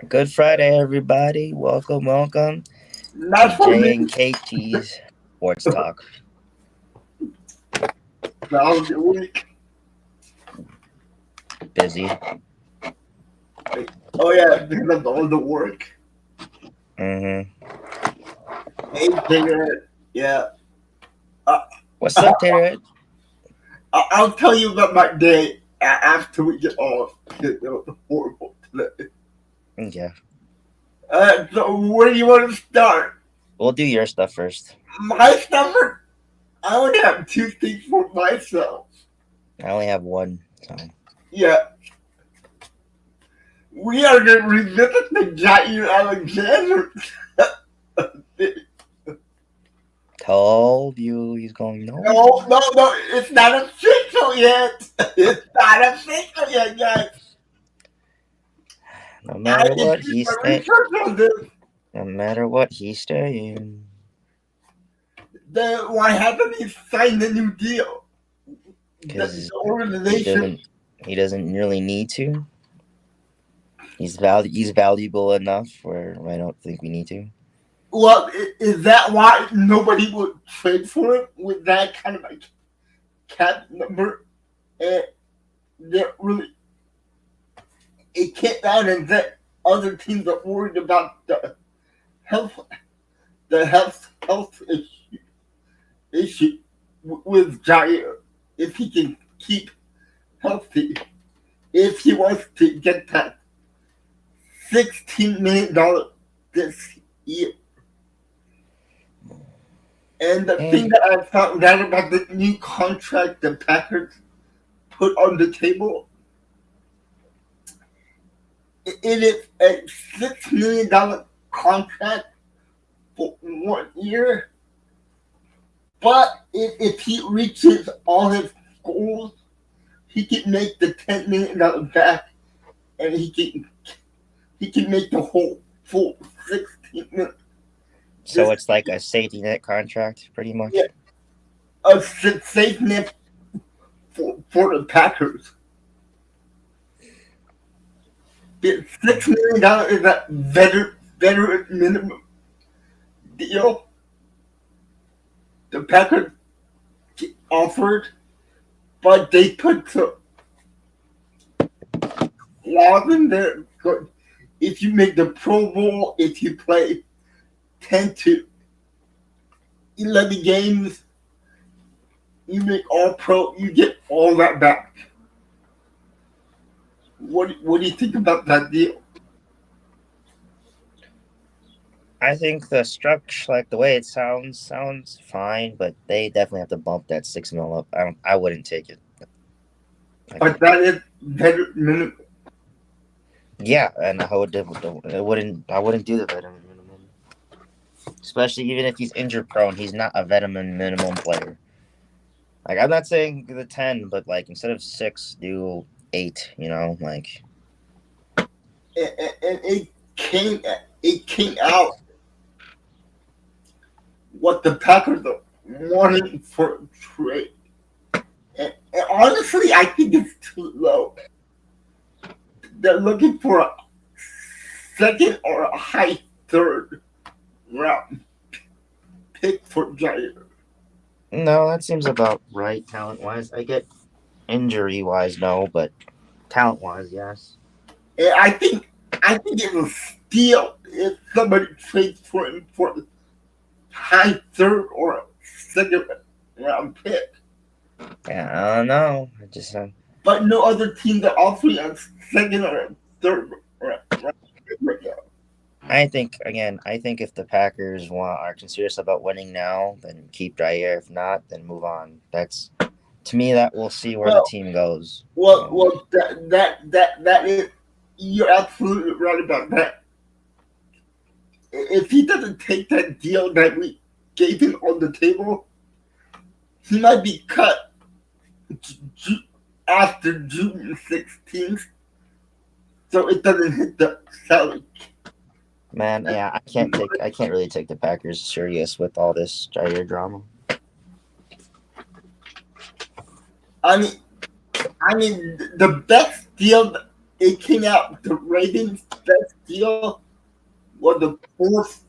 Good Friday, everybody. Welcome to Not for me. Jay and KT's Sports Talk. Now the week. Busy. Oh yeah, because of all the work. Mm-hmm. Hey, Jaire. Yeah. Uh, What's up, Tater? I'll tell you about my day after we get off. It was horrible today. Yeah, So where do you want to start? we'll do your stuff first. My stomach. I only have two things for myself. I only have one, so Yeah. We are going to revisit the Jaire Alexander. told you he's going no. No, no, no. It's not official yet. It's not official yet, guys. No I matter did what, he's my staying. research on this. No matter what, he's staying. Why haven't he signed a new deal? The Because he organization. doesn't. He doesn't really need to. He's valuable enough where I don't think we need to. Well, is that why nobody would trade for him with that kind of like cap number? And they're really it came out and that other teams are worried about health, the health issue with Jaire if he can keep healthy. If he wants to get that $16 million this year. And the thing And that I found out about the new contract the Packers put on the table, it is a $6 million contract for 1 year. But if he reaches all his goals, he can make the $10 million back, and he can make the whole full 16 million. so Just it's like a safety net contract, pretty yeah, much. a safe net for the Packers. The $6 million is a veteran minimum deal the Packers offered, but they put some laws in there. If you make the Pro Bowl, if you play 10 to 11 games, you make all pro, you get all that back. What do you think about that deal? I think the structure, like the way it sounds fine, but they definitely have to bump that 6 mil up. I wouldn't take it. Like, But that is veteran minimum. yeah, and I wouldn't do the veteran minimum, especially even if he's injured prone. He's not a veteran minimum player. Like I'm not saying the 10, but like instead of 6, do 8. Like And it came out what the Packers are wanting for a trade. And honestly, I think it's too low. They're looking for a second or a high third round pick for Jaire. no, that seems about right talent wise. I get injury wise no, but talent wise yes. And I think it will steal if somebody trades for him for a high third or a second round pick. Yeah, I don't know. I just But no other team that offering a second or a third round pick right now. I think if the Packers are serious about winning now, then keep Jaire. If not, then move on. That's to me that we'll see where the Well, team goes. well, well. That is. You're absolutely right about that. If he doesn't take that deal that we gave him on the table, he might be cut Ju- after June 16th, so it doesn't hit the salary. Man, yeah, I can't really take the Packers serious with all this Jaire drama. I mean, I mean, the best deal it came out the Ravens' best deal was the fourth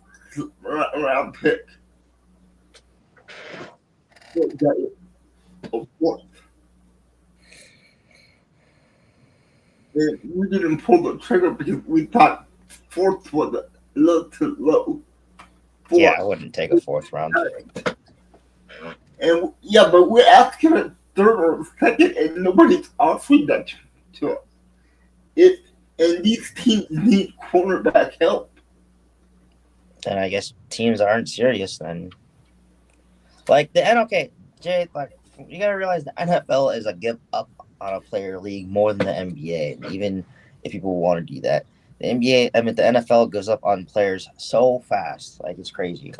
round pick. A fourth. And we didn't pull the trigger because we thought fourth was a little too low. Yeah, Fourth. I wouldn't take a fourth round pick. And yeah, but we're asking a third or second, and nobody's offering that to us. It and these teams need cornerback help. Then I guess teams aren't serious then. Like the okay, Jay, like you gotta realize the NFL is a give up on a player league more than the NBA, even if people want to do that. The NBA, I mean the NFL goes up on players so fast, like it's crazy.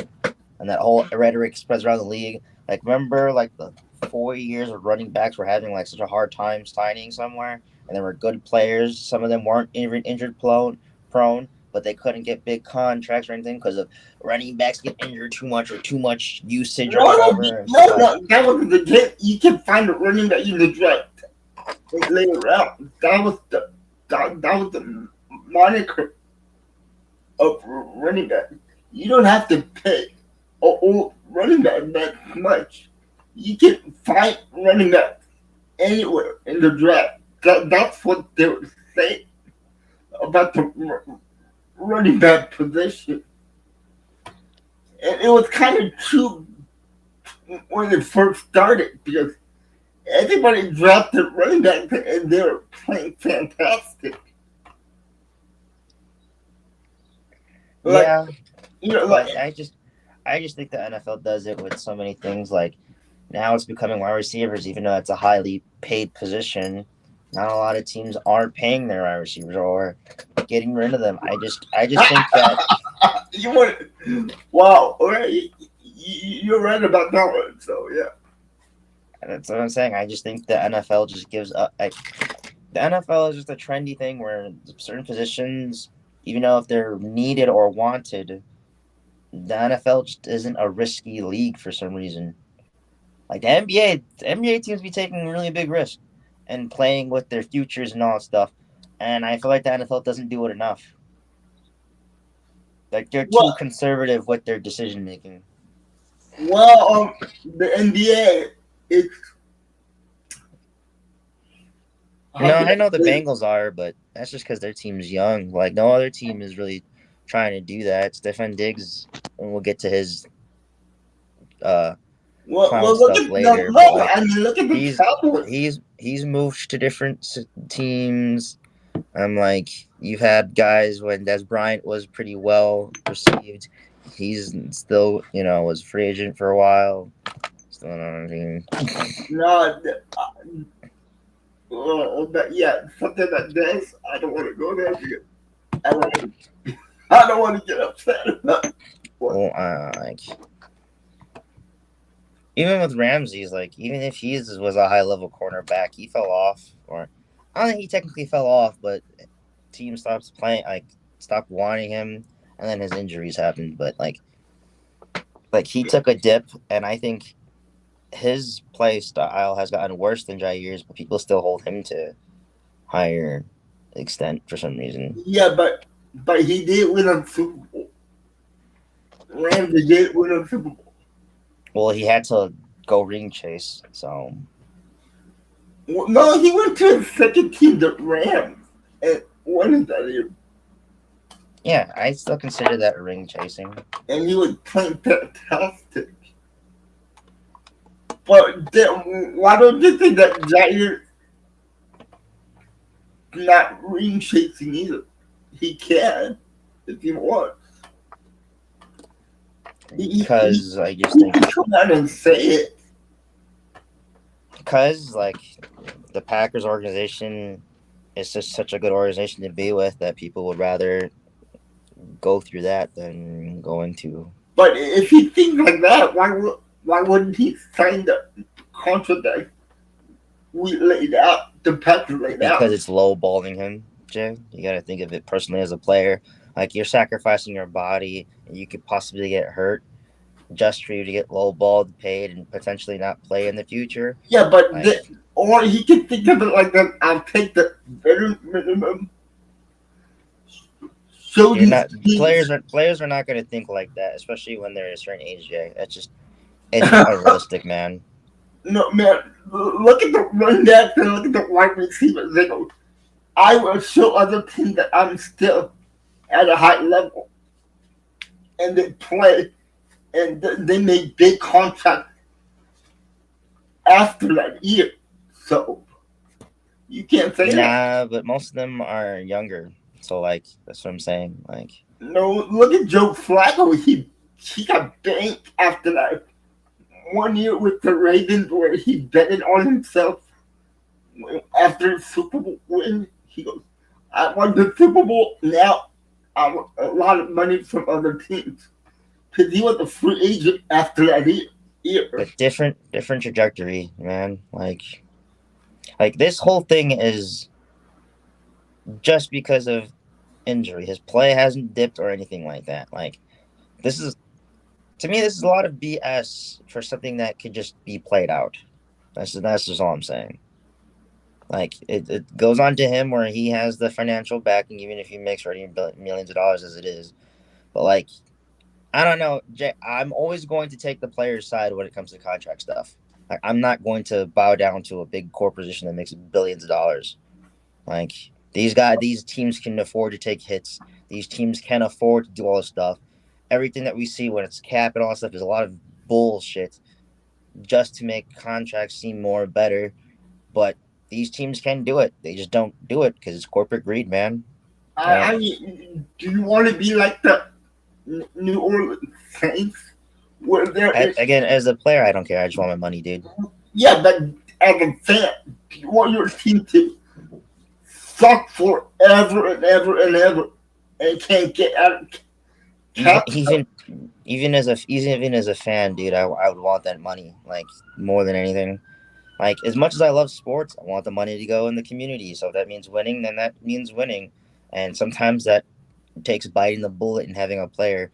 And that whole rhetoric spreads around the league. Like remember like the 4 years of running backs were having like such a hard time signing somewhere and there were good players. Some of them weren't even injured prone, but they couldn't get big contracts or anything because of running backs get injured too much or too much usage or whatever. No, that wasn't the game. You can find a running back in the draft later out. That was the moniker of running back. You don't have to pay a running back that much. You can find running back anywhere in the draft. That's what they were saying about the running back position. And it was kind of true when it first started because everybody drafted running back and they were playing fantastic. Like, Yeah, like I just think the NFL does it with so many things. Like now it's becoming wide receivers, even though it's a highly paid position. Not a lot of teams aren't paying their wide receivers or getting rid of them. I just think that you want wow, right? You're right about that one. So yeah, that's what I'm saying. I just think the NFL just gives up. Like, the NFL is just a trendy thing where certain positions, even though if they're needed or wanted, the NFL just isn't a risky league for some reason. Like the NBA teams be taking really big risks and playing with their futures and all that stuff. And I feel like the NFL doesn't do it enough. Like they're too conservative with their decision making. Well, the NBA it's. No, I know the Bengals are, but that's just because their team's young. Like no other team is really trying to do that. Stefan Diggs, and we'll get to his clown stuff later. Look at the Cowboys. He's moved to different teams. I'm like, you've had guys when Des Bryant was pretty well received. He's still, was free agent for a while. Still not on a team. No, yeah, something that does. I don't want to go there because I don't want to get upset about it. Well, even with Ramsey's, like, even if he was a high level cornerback, he fell off. Or I don't think he technically fell off, but team stopped playing, stopped wanting him, and then his injuries happened. But like he took a dip, and I think his play style has gotten worse than Jaire's, but people still hold him to higher extent for some reason. Yeah, but he did win a Super Bowl. Ramsey did win a Super Bowl. Well, he had to go ring chase, so. Well, no, he went to his second team, the Rams, and won that year. Yeah, I still consider that ring chasing. And he was playing fantastic. But then, why don't you think that Jaire not ring chasing either? He can if he wants. Because I just think come out and say it. Because the Packers organization is just such a good organization to be with that people would rather go through that than go into. But if he thinks like that, why wouldn't he sign the contract that we laid out, the Packers laid out? Because it's lowballing him, Jay. You got to think of it personally as a player. Like, you're sacrificing your body, and you could possibly get hurt just for you to get lowballed, paid, and potentially not play in the future. Yeah, but Or he can think of it like that. I'll take the better minimum. Show You're these not teams. players are not going to think like that, especially when they're a certain age. Jay, it's just unrealistic, man. No, man, look at the running backs and look at the wide receivers. They go, I will show other teams that I'm still at a high level. And they play and they make big contracts after that year. So you can't say that. Nah, but most of them are younger, so like that's what I'm saying. Like, No, look at Joe Flacco. He got banked after that 1 year with the Ravens where he betted on himself after the Super Bowl win. He goes, I won the Super Bowl. Now I want a lot of money from other teams. Because he was a free agent after that year. but different trajectory, man. Like this whole thing is just because of injury. His play hasn't dipped or anything like that. Like this is to me, this is a lot of BS for something that could just be played out. That's just all I'm saying. Like it goes on to him where he has the financial backing, even if he makes already millions of dollars as it is. But like, I don't know, Jay. I'm always going to take the player's side when it comes to contract stuff. Like, I'm not going to bow down to a big corporation that makes billions of dollars. Like these teams can afford to take hits. These teams can afford to do all this stuff. Everything that we see when it's cap and all that stuff is a lot of bullshit just to make contracts seem more better. But these teams can do it. They just don't do it because it's corporate greed, man. I mean, do you want to be like the New Orleans Saints? Where there is, Again, as a player, I don't care. I just want my money, dude. yeah, but as a fan, do you want your team to suck forever and ever and ever and can't get out of Even cap? even even as a fan, dude, I would want that money like more than anything. Like as much as I love sports, I want the money to go in the community. So if that means winning, then that means winning. And sometimes that takes biting the bullet and having a player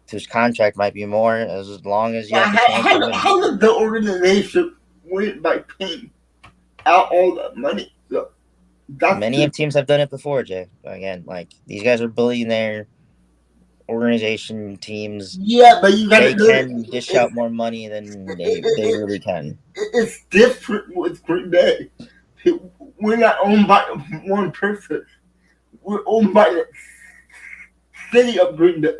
whose contract might be more as long as you have the chance to win. How did the organization win by paying out all that money? So that's Many of teams have done it before, Jay. Again, like these guys are billionaire organization teams. yeah, but you gotta They know can dish out more money than they it, really can. it's different with Green Bay. We're not owned by one person. We're owned by the city of Green Bay.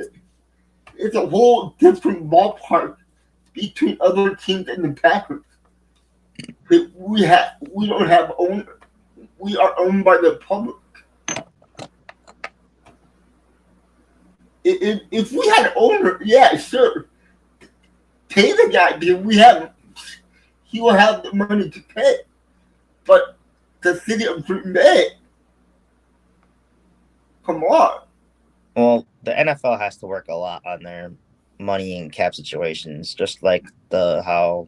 It's a whole different ballpark between other teams and the Packers. We don't have owners. We are owned by the public. If we had an owner, yeah, sure, pay the guy because he will have the money to pay. But the city of Green Bay, come on. Well, the NFL has to work a lot on their money and cap situations, just like the how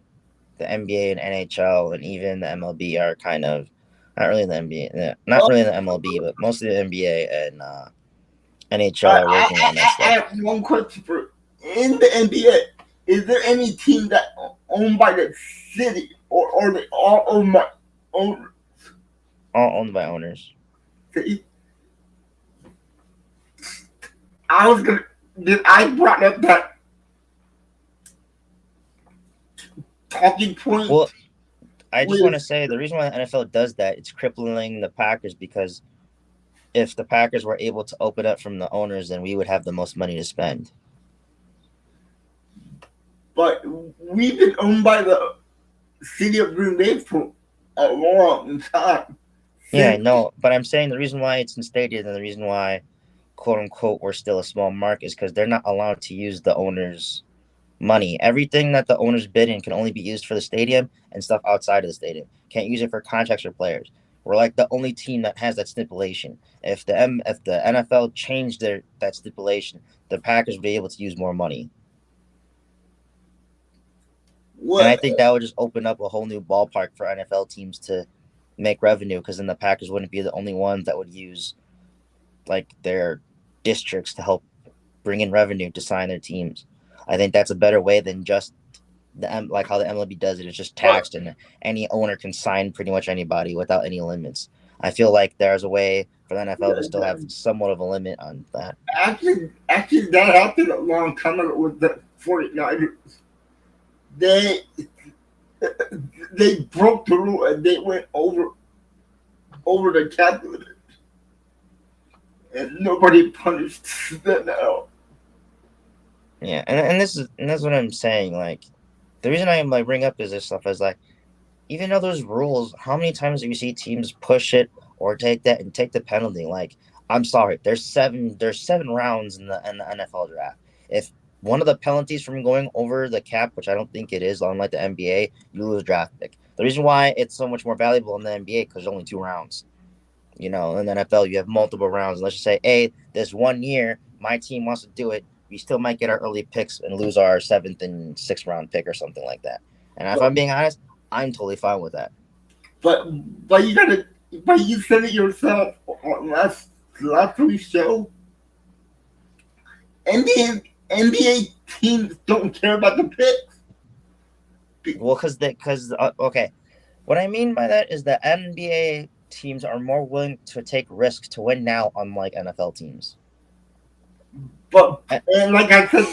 the NBA and NHL and even the MLB are kind of not really the NBA, not really the MLB, but mostly the NBA and NHL are working on that I stuff. have one question for in the NBA. Is there any team that owned by the city or they all owned by owners? All owned by owners. See, I was gonna. Did I brought up that talking point? Well, I just want to With say the reason why the NFL does that, it's crippling the Packers because if the Packers were able to open up from the owners, then we would have the most money to spend. but we've been owned by the city of Green Bay for a long time. Yeah, I know, but I'm saying the reason why it's instated and the reason why, quote unquote, we're still a small market is because they're not allowed to use the owners' money. Everything that the owners bid in can only be used for the stadium and stuff outside of the stadium. Can't use it for contracts or players. We're like the only team that has that stipulation. If the NFL changed that stipulation, the Packers would be able to use more money. And I What? think that would just open up a whole new ballpark for NFL teams to make revenue because then the Packers wouldn't be the only ones that would use like their districts to help bring in revenue to sign their teams. I think that's a better way than just like how the MLB does it. It's just But taxed, and any owner can sign pretty much anybody without any limits. I feel like there's a way for the NFL to still have somewhat of a limit on that. actually, that happened a long time ago with the 49ers. They they broke the rule and they went over the cap limit, and nobody punished them out. Yeah, and that's what I'm saying. Like the reason I like bring up is this stuff is like even though those rules, how many times do you see teams push it or take that and take the penalty? Like, I'm sorry, there's seven rounds in the NFL draft. If one of the penalties from going over the cap, which I don't think it is, unlike the NBA, you lose a draft pick. The reason why it's so much more valuable in the NBA because there's only 2 rounds. In the NFL, you have multiple rounds. Let's just say, hey, this 1 year, my team wants to do it. We still might get our early picks and lose our 7th and 6th round pick or something like that. And if I'm being honest, I'm totally fine with that. But but you gotta but you said it yourself on last week's show. NBA teams don't care about the picks. Well, okay, what I mean by that is that NBA teams are more willing to take risks to win now, unlike NFL teams. But and like I said,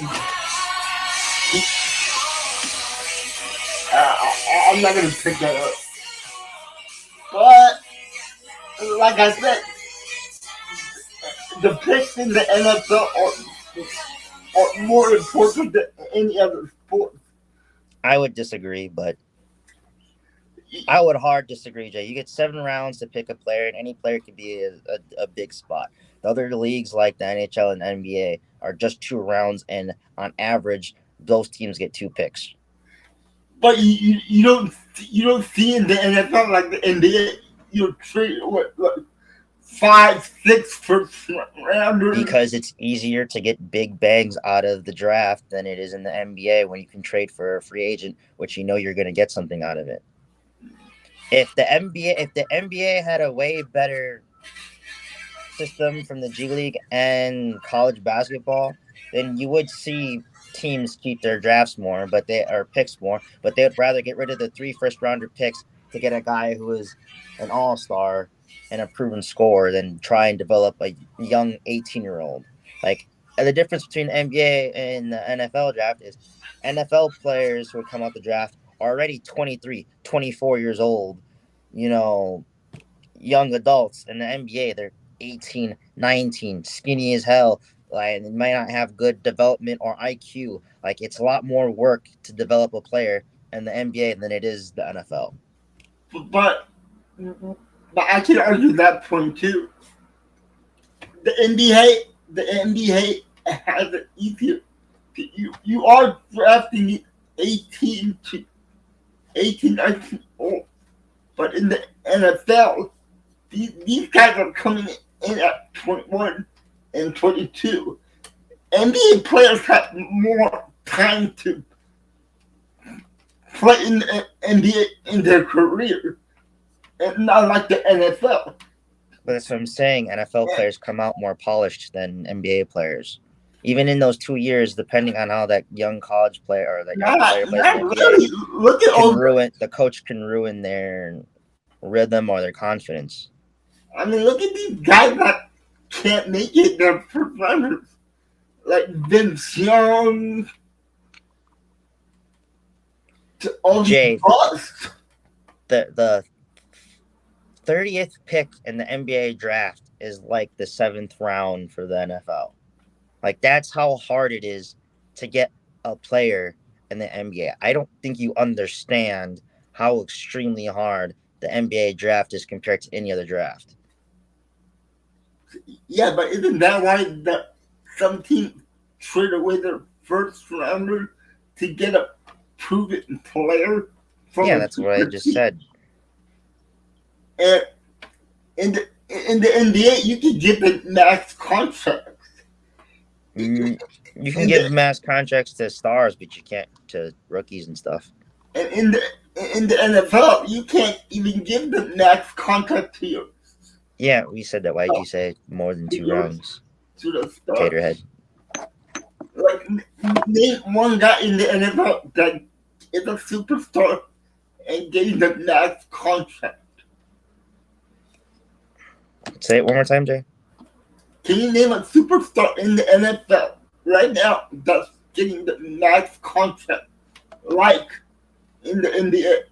I'm not gonna pick that up. But like I said, the picks in the NFL are more important than any other sport. I would disagree, but I would hard disagree, Jay. You get 7 rounds to pick a player, and any player could be a big spot. The other leagues like the NHL and NBA are just 2 rounds, and on average, those teams get 2 picks. But you don't see in the NFL like the NBA. You trade what like 5, 6 first rounders Because it's easier to get big bangs out of the draft than it is in the NBA when you can trade for a free agent, which you're going to get something out of it. If the NBA had a way better system from the G League and college basketball, then you would see teams keep their drafts more, but they are picks more, but they would rather get rid of the 3 first-rounder picks to get a guy who is an all-star and a proven scorer than try and develop a young 18-year-old. Like the difference between the NBA and the NFL draft is NFL players who would come out the draft are already 23, 24 years old, young adults. In the NBA, they're 18, 19, skinny as hell. Like, they might not have good development or IQ. Like, it's a lot more work to develop a player in the NBA than it is the NFL. but I can argue that point too. The NBA has it easier. You are drafting 18, 19 old, but in the NFL, these guys are coming in at 21 and 22. NBA players have more time to play in the NBA in their career, and not like the NFL. But that's what I'm saying. NFL players come out more polished than NBA players. Even in those 2 years, depending on how that young college player or that young player plays in the Really. Look at the coach can ruin their rhythm or their confidence. I mean, look at these guys that can't make it. They're performers like Vince Young. To all Jay, busts. the 30th pick in the NBA draft is like the 7th round for the NFL. Like, that's how hard it is to get a player in the NBA. I don't think you understand how extremely hard the NBA draft is compared to any other draft. Yeah, but isn't that why some teams trade away their first rounder to get a proven player? Yeah, that's what I just said. And in the NBA, you can get the max contracts. You can give mass contracts to stars, but you can't to rookies and stuff. And in the NFL, you can't even give the max contract to your. Yeah, we said that. Why did you say more than 2 rounds? To the stars. Taterhead. Like, name one guy in the NFL that is a superstar and getting the max contract? Say it one more time, Jay. Can you name a superstar in the NFL right now that's getting the max contract like in the NBA?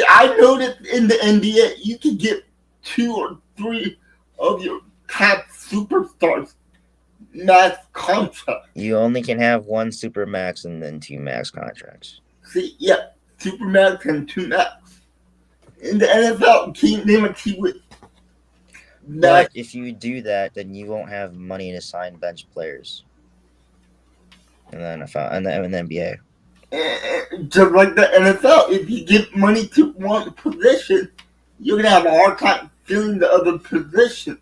I know that in the NBA you can get 2 or 3 of your top superstars max contract. You only can have one super max and then 2 max contracts. See, yeah, super max and 2 max. In the NFL, can you name a team with But max? if you do that, then you won't have money to sign bench players in the NFL and in the NBA. Just like the NFL, if you give money to one position, you're gonna have a hard time filling the other positions.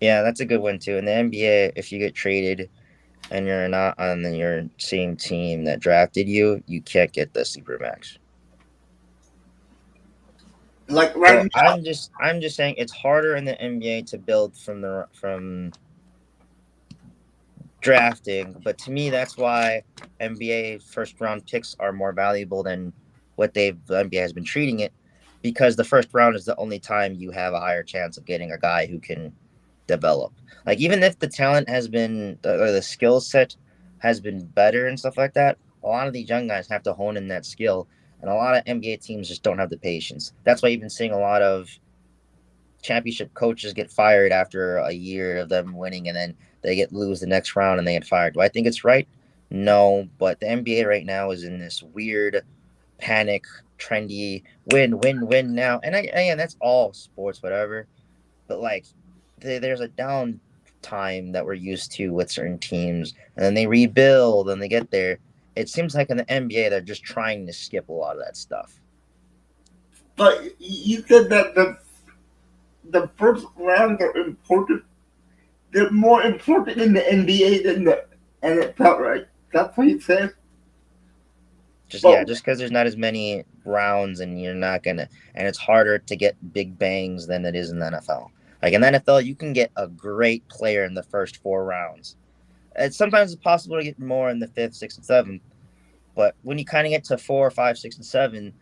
Yeah, that's a good one too. In the NBA, if you get traded and you're not on your same team that drafted you, you can't get the super max. Like So right now, I'm just saying it's harder in the NBA to build from drafting, but to me that's why NBA first round picks are more valuable than what the NBA has been treating it, because the first round is the only time you have a higher chance of getting a guy who can develop. Like even if the talent has been or the skill set has been better and stuff like that, a lot of these young guys have to hone in that skill, and a lot of NBA teams just don't have the patience. That's why you've been seeing a lot of championship coaches get fired after a year of them winning, and then they lose the next round and they get fired. Do I think it's right? No, but the NBA right now is in this weird panic, trendy win now, and again that's all sports, whatever. But like, there's a down time that we're used to with certain teams, and then they rebuild and they get there. It seems like in the NBA they're just trying to skip a lot of that stuff. but you said that the first rounds are important. They're more important in the NBA than the NFL, right? That's what you said. Just But yeah, just because there's not as many rounds and you're not gonna, and it's harder to get big bangs than it is in the NFL. Like in the NFL, you can get a great player in the first 4 rounds. Sometimes it's possible to get more in the fifth, sixth, and seventh. But when you kind of get to 4, 5, 6, and 7,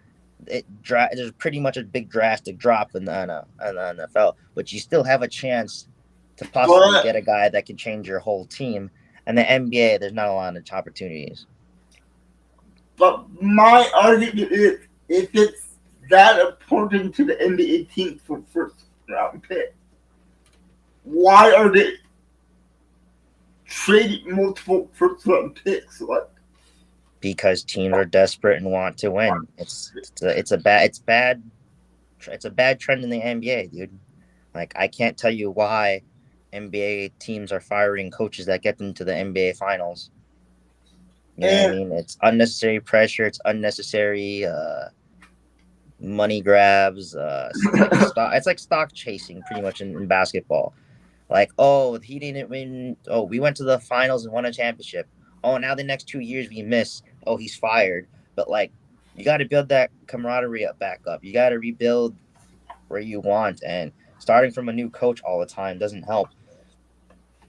there's pretty much a big drastic drop in the NFL. But you still have a chance to possibly but get a guy that can change your whole team. And the NBA, there's not a lot of opportunities. but my argument is if it's that important to the NBA team for first round pick, why are they trading multiple first round picks? Like, Because teams are desperate and want to win. It's a bad trend in the NBA, dude. Like I can't tell you why NBA teams are firing coaches that get them to the NBA finals. You know what I and mean? It's unnecessary pressure. It's unnecessary money grabs. Stock. It's like stock chasing, pretty much in basketball. Like, oh, he didn't win. Oh, we went to the finals and won a championship. Oh, now the next 2 years we miss. Oh, he's fired. But like, you got to build that camaraderie back up. You got to rebuild where you want, and starting from a new coach all the time doesn't help.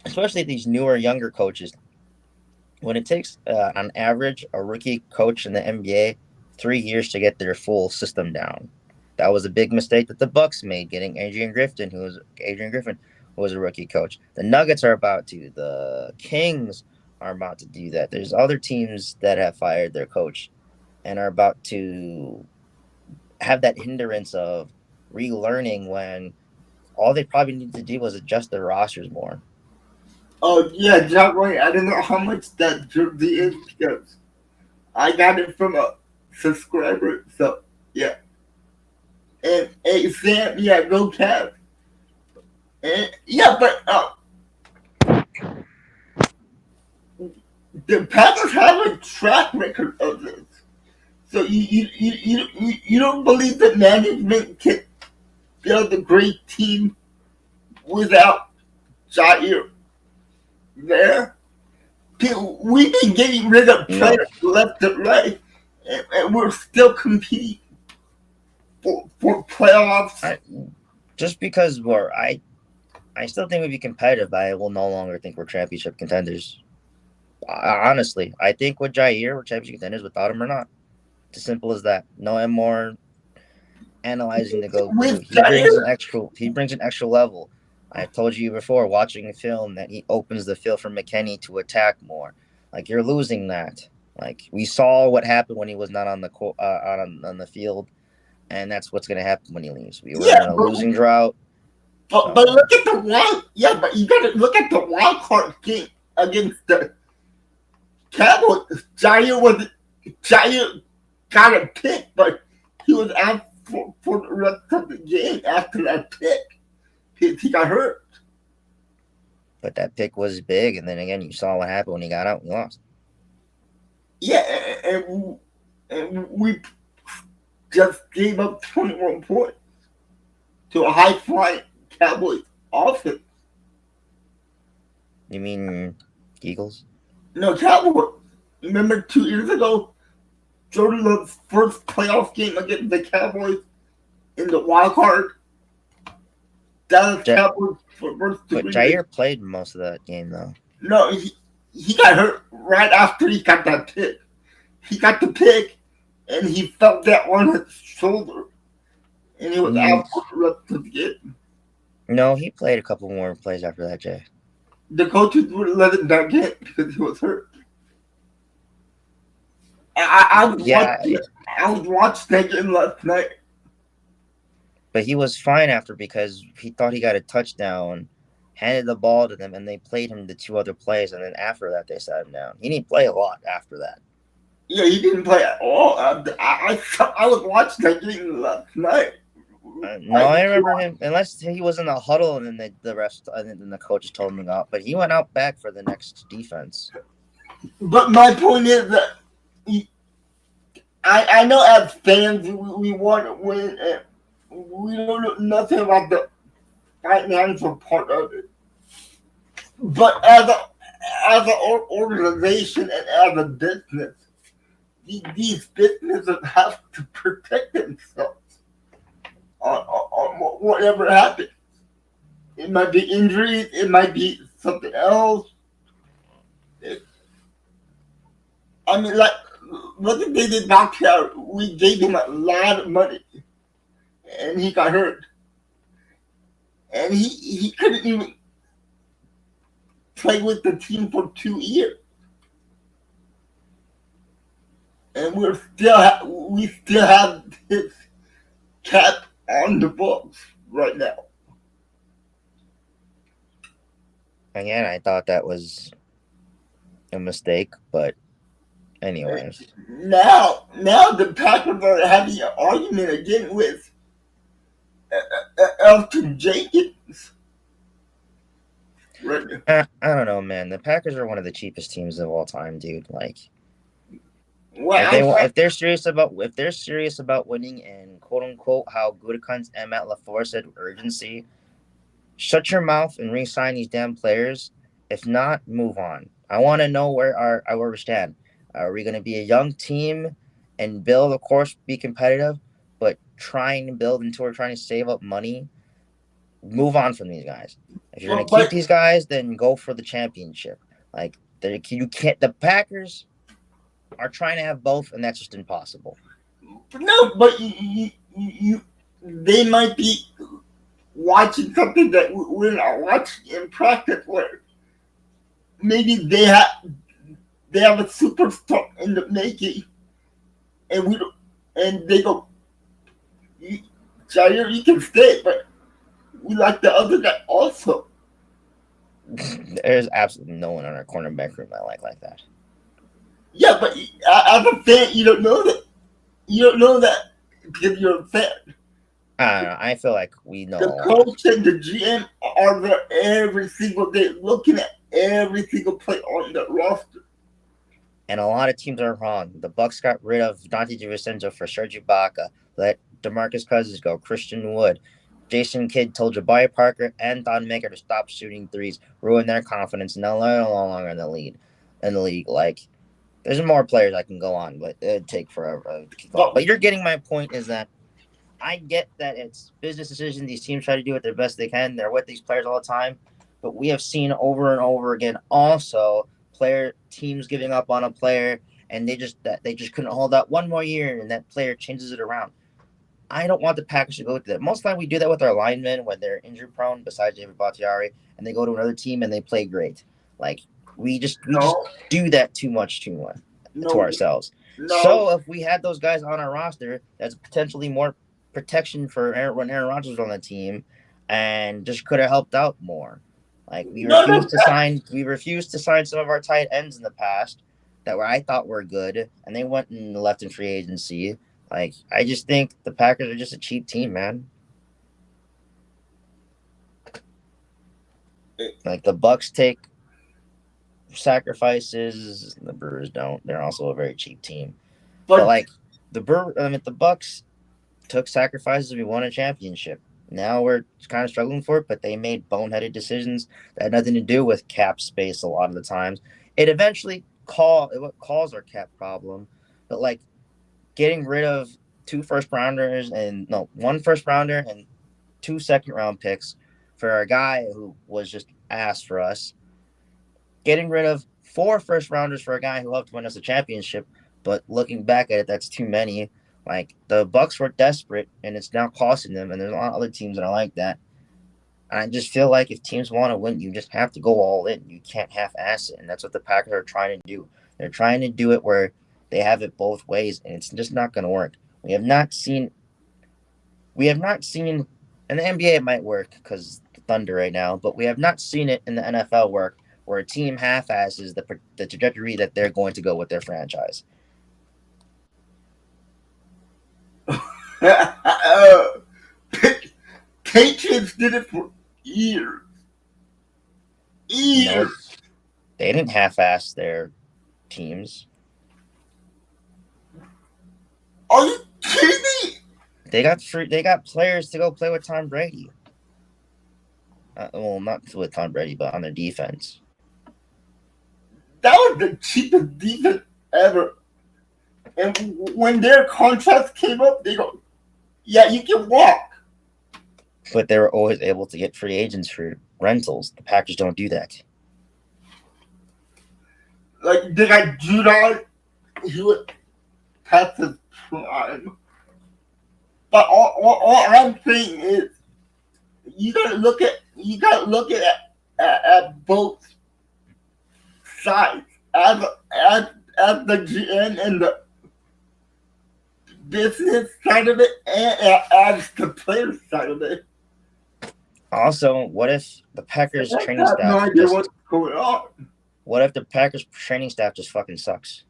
Especially these newer, younger coaches. When it takes, on average, a rookie coach in the NBA 3 years to get their full system down. That was a big mistake that the Bucks made, getting Adrian Griffin, who was a rookie coach. The Nuggets are about to. The Kings are about to do that. There's other teams that have fired their coach and are about to have that hindrance of relearning when all they probably need to do was adjust their rosters more. oh yeah, Jack White, I don't know how much that jersey is because I got it from a subscriber. So yeah, and hey Sam, yeah, go Cavs. And yeah, but the Packers have a track record of this. So you don't believe that management can build a great team without Jaire there? We've been getting rid of No, players left and right, and we're still competing for playoffs. I, just because I still think we'd be competitive, but I will no longer think we're championship contenders. Honestly, I think with Jaire, we're championship contenders without him or not. It's as simple as that. No more analyzing to go through. With Jaire, He brings an extra level. I told you before, watching a film, that he opens the field for McKennie to attack more. Like, you're losing that. Like, we saw what happened when he was not on the on the field, and that's what's going to happen when he leaves. We were yeah, in a losing drought, but so look at the but you got to look at the wild card game against the Cowboys. Jaire got a pick, but he was out for the rest of the game after that pick. He got hurt. but that pick was big, and then again, you saw what happened when he got out. We lost. Yeah, and we just gave up 21 points to a high flying Cowboys offense. You mean Eagles? No, Cowboys. Remember 2 years ago, Jordan Love's first playoff game against the Cowboys in the wild card? Dallas Cowboys versus the But Green Bay. Jaire played most of that game, though. No, he got hurt right after he got that pick. He got the pick, and he felt that on his shoulder, and he was out for the rest of the game. No, he played a couple more plays after that, Jay. The coaches would let him back in because he was hurt. I was watching that game last night. But he was fine after, because he thought he got a touchdown, handed the ball to them, and they played him the two other plays, and then after that they sat him down. He didn't play a lot after that. Yeah, he didn't play at all. I was watching that game last night. No, I remember him, unless he was in the huddle and then the rest, and then the coaches told him to go out. But he went out back for the next defense. But my point is that I know as fans we want to win, and we don't know nothing about the financial part of it. But as an organization and as a business, these businesses have to protect themselves on whatever happens. It might be injuries, it might be something else. I mean, like, look at David Bakhtiar. We gave him a lot of money, and he got hurt. And he couldn't even play with the team for 2 years. And we still have his cap on the books right now. Again, I thought that was a mistake, but anyways. Now the Packers are having an argument again with Elton Jenkins. Right. I don't know, man. The Packers are one of the cheapest teams of all time, dude. Like, if they're serious about winning and quote unquote how Gutekunst and Matt LaFleur said urgency, shut your mouth and re-sign these damn players. If not, move on. I want to know where we stand. Are we going to be a young team and build, of course, be competitive, but trying to build until we're trying to save up money? Move on from these guys. If you're going to keep these guys, then go for the championship. Like, you can't. The Packers are trying to have both, and that's just impossible. No, but they might be watching something that we're not watching in practice, where maybe they have a superstar in the making, and they go, Jaire, you can stay, but we like the other guy also. There's absolutely no one on our cornerback room I like that. Yeah, but as a fan, you don't know that. You don't know that because you're a fan. I don't know. I feel like we know. The coach and the GM are there every single day, looking at every single play on the roster. And a lot of teams are wrong. The Bucks got rid of Dante DiVincenzo for Serge Ibaka. Let DeMarcus Cousins go. Christian Wood. Jason Kidd told Jabari Parker and Thon Maker to stop shooting threes, ruin their confidence, and they're no longer in the league. Like, there's more players I can go on, but it'd take forever to keep on. But you're getting my point, is that I get that it's business decision. These teams try to do it the best they can. They're with these players all the time. But we have seen over and over again also teams giving up on a player, and they just couldn't hold out one more year, and that player changes it around. I don't want the Packers to go through that. Most of the time, we do that with our linemen when they're injury prone. Besides David Bakhtiari, and they go to another team and they play great. Like we just No, do that too much to no, ourselves. no, So if we had those guys on our roster, that's potentially more protection for when Aaron Rodgers was on the team, and just could have helped out more. Like no, no. we refused to sign some of our tight ends in the past that were I thought were good, and they went and left in free agency. Like I just think the Packers are just a cheap team, man. Like the Bucks take sacrifices, the Brewers don't. They're also a very cheap team. But But like the Bucks took sacrifices. We won a championship. Now we're kind of struggling for it, but they made boneheaded decisions that had nothing to do with cap space. A lot of the times, it eventually caused our cap problem. But like getting rid of one first rounder and 2 second round picks for a guy who was just ass for us. Getting rid of 4 first rounders for a guy who helped win us a championship. But looking back at it, that's too many. Like the Bucks were desperate, and it's now costing them. And there's a lot of other teams that are like that. And I just feel like if teams want to win, you just have to go all in. You can't half-ass it, and that's what the Packers are trying to do. They're trying to do it where they have it both ways, and it's just not going to work. We have not seen, in the NBA it might work because the Thunder right now, but we have not seen it in the NFL work where a team half-asses the trajectory that they're going to go with their franchise. Patriots did it for years. No, Years. they didn't half-ass their teams. Are you kidding me? They got players to go play with Tom Brady. Well, not with Tom Brady, but on their defense. That was the cheapest defense ever. And when their contracts came up, they go, "Yeah, you can walk." But they were always able to get free agents for rentals. The Packers don't do that. Like they got Judon, he was past his prime. But all I'm saying is, you gotta look at both sides as the GM and the business side of it, and as the player side of it. Also, what if the Packers I training have no staff idea just what's going on. what if the Packers training staff just fucking sucks?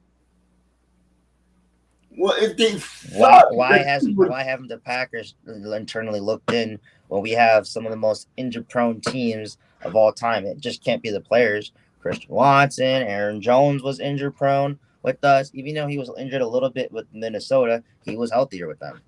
Well, if they suck, Why haven't the Packers internally looked in when we have some of the most injury prone teams of all time? It just can't be the players. Christian Watson, Aaron Jones was injury prone with us. Even though he was injured a little bit with Minnesota, he was healthier with them.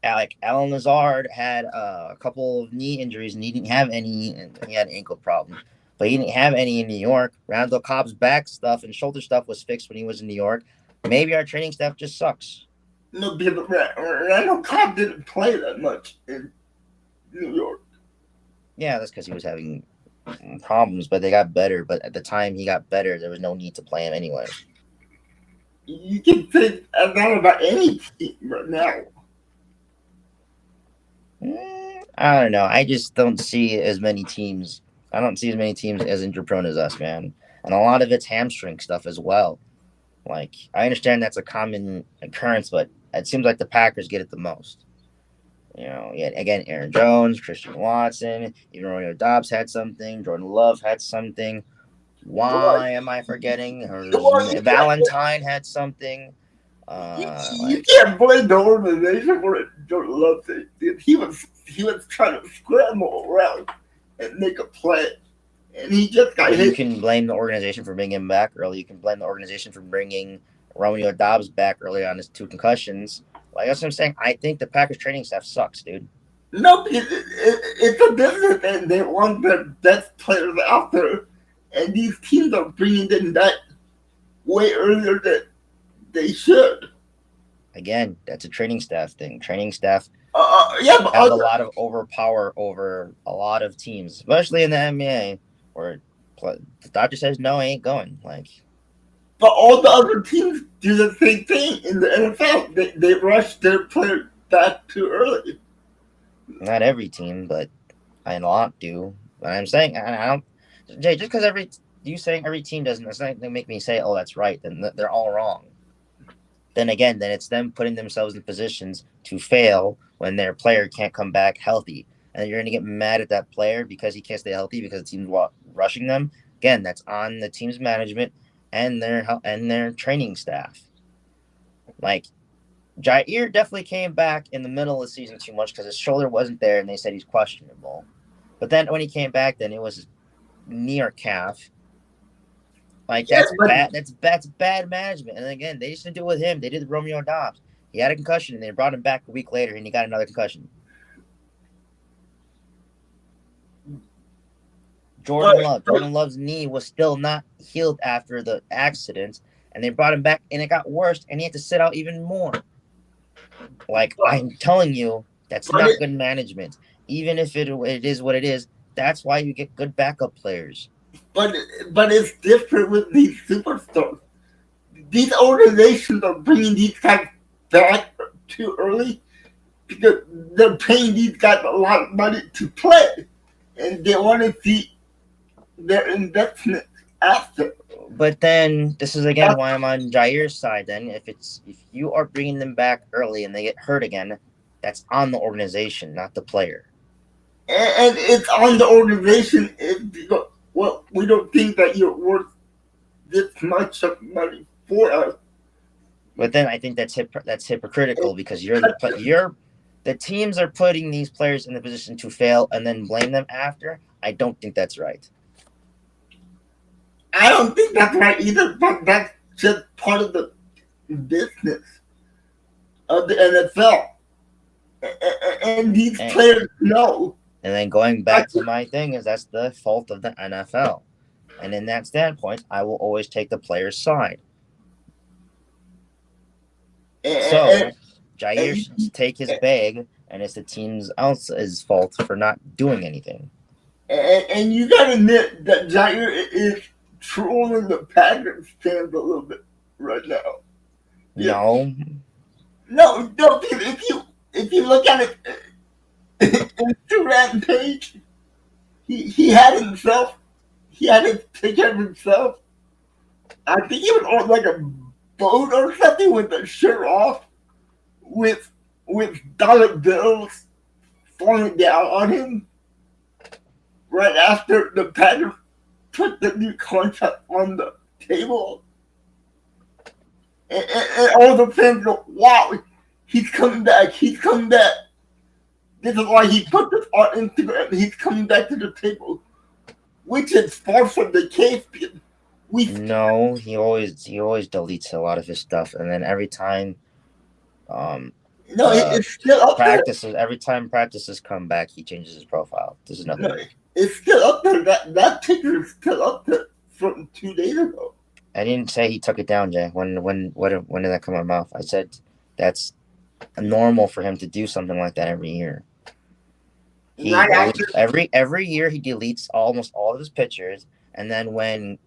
Like Alan Lazard had a couple of knee injuries and he didn't have any, and he had an ankle problem. But he didn't have any in New York. Randall Cobb's back stuff and shoulder stuff was fixed when he was in New York. Maybe our training staff just sucks. No, because Randall Cobb didn't play that much in New York. Yeah, that's because he was having problems, but they got better. But at the time he got better, there was no need to play him anyway. You can say that about any team right now. I don't know. I just don't see as many teams. I don't see as many teams as injury prone as us, man. And a lot of it's hamstring stuff as well. Like, I understand that's a common occurrence, but it seems like the Packers get it the most. Again, Aaron Jones, Christian Watson, even Romeo Dobbs had something. Jordan Love had something. Why am I forgetting? Valentine had something. You can't blame the organization for it. Jordan Love thing. He was trying to scramble around and make a play, and he just got hit. You can blame the organization for bringing him back early. You can blame the organization for bringing Romeo Dobbs back early on his 2 concussions. Like that's what I'm saying. I think the Packers training staff sucks, dude. No, it's a business, and they want the best players out there, and these teams are bringing them that way earlier than they should. Again, that's a training staff thing. Training staff But have a lot of overpower over a lot of teams, especially in the NBA. or the doctor says no, I ain't going. Like, But all the other teams do the same thing in the NFL. They rush their player back too early. not every team, but a lot do. But I'm saying I don't. Jay, just because you saying every team doesn't, that's not going to make me say, oh, that's right. Then they're all wrong. Then again, then it's them putting themselves in positions to fail when their player can't come back healthy. And you're going to get mad at that player because he can't stay healthy because the team's rushing them. Again, that's on the team's management and their training staff. Like, Jaire definitely came back in the middle of the season too much because his shoulder wasn't there and they said he's questionable. But then when he came back, then it was knee or calf. Like, that's bad. That's bad management. And again, they just didn't do it with him. They did the Romeo Dobbs. He had a concussion, and they brought him back a week later, and he got another concussion. Jordan Love's knee was still not healed after the accident, and they brought him back, and it got worse, and he had to sit out even more. Like, I'm telling you, that's not good management. Even if it is what it is, that's why you get good backup players. But it's different with these superstars. These organizations are bringing these guys back too early because they're paying these guys a lot of money to play, and they want to see their investment after. But then this is again why I'm on Jaire's side. Then if you are bringing them back early and they get hurt again, that's on the organization, not the player. And it's on the organization if we don't think that you're worth this much of money for us. But then I think that's hypocritical because the teams are putting these players in the position to fail and then blame them after. I don't think that's right. I don't think that's right either, but that's just part of the business of the NFL. And these players know. And then going back to my thing is that's the fault of the NFL. And in that standpoint, I will always take the player's side. So Jaire should take his bag, and it's the team's else's fault for not doing anything. And you gotta admit that Jaire is trolling the Packers fans a little bit right now. No. No, if you look at it Instagram page, he had to take care of himself. I think he was on like a boat or something with the shirt off with dollar bills falling down on him right after the Packers put the new contract on the table. And all the fans go, wow, he's coming back. This is why he put this on Instagram. He's coming back to the table, which is far from the case. No, he always deletes a lot of his stuff, and then every time, it's still up practices. there. Every time practices come back, he changes his profile. This is nothing. No, it's still up there. That picture is still up there from 2 days ago. I didn't say he took it down, Jay. When did that come out of my mouth? I said that's normal for him to do something like that every year. Every year he deletes almost all of his pictures, and then when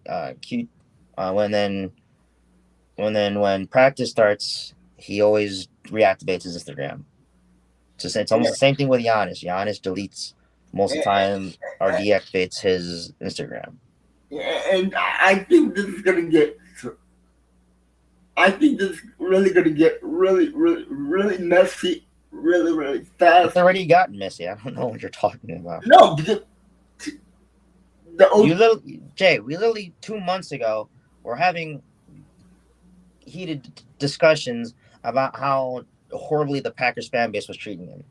practice starts, he always reactivates his Instagram. It's almost the same thing with Giannis. Giannis deletes most of the time or deactivates his Instagram. Yeah, and I think this is gonna get. I think this is really gonna get really, really, really messy, really, really fast. It's already gotten messy. I don't know what you're talking about. No, because we literally 2 months ago were having heated discussions about how horribly the Packers fan base was treating him.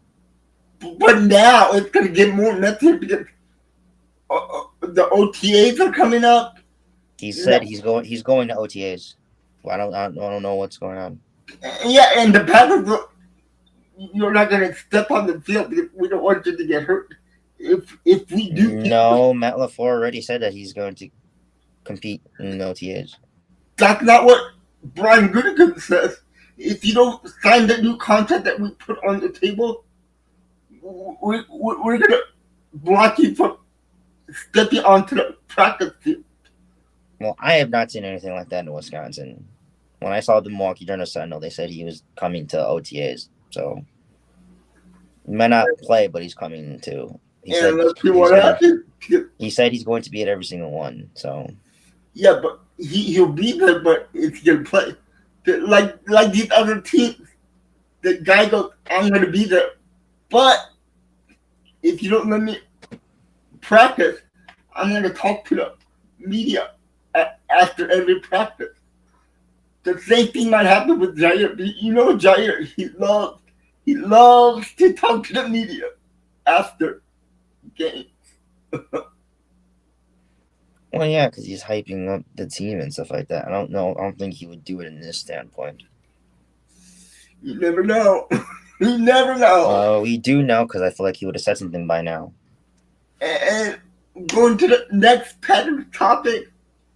But now it's gonna get more messy because the OTAs are coming up. He said he's going to OTAs. Well, I don't know what's going on. Yeah, and the Packers, you're not going to step on the field because we don't want you to get hurt. If we do, no, Matt LaFleur already said that he's going to compete in the OTAs. That's not what Brian Gutekunst says. If you don't sign the new contract that we put on the table, we're going to block you from stepping onto the practice field. Well, I have not seen anything like that in Wisconsin. When I saw the Milwaukee Journal Sentinel, they said he was coming to OTAs. So he might not play, but he's coming to. He said And let's see he's what going. happens. He said he's going to be at every single one. So Yeah, but he'll be there, but it's gonna play. Like these other teams, the guy goes, I'm gonna be there. But if you don't let me practice, I'm gonna talk to the media after every practice. The same thing might happen with Jaire. You know Jaire, he loves to talk to the media after games. well, yeah, because he's hyping up the team and stuff like that. I don't know. I don't think he would do it in this standpoint. You never know. You never know. We do know because I feel like he would have said something by now. And going to the next topic.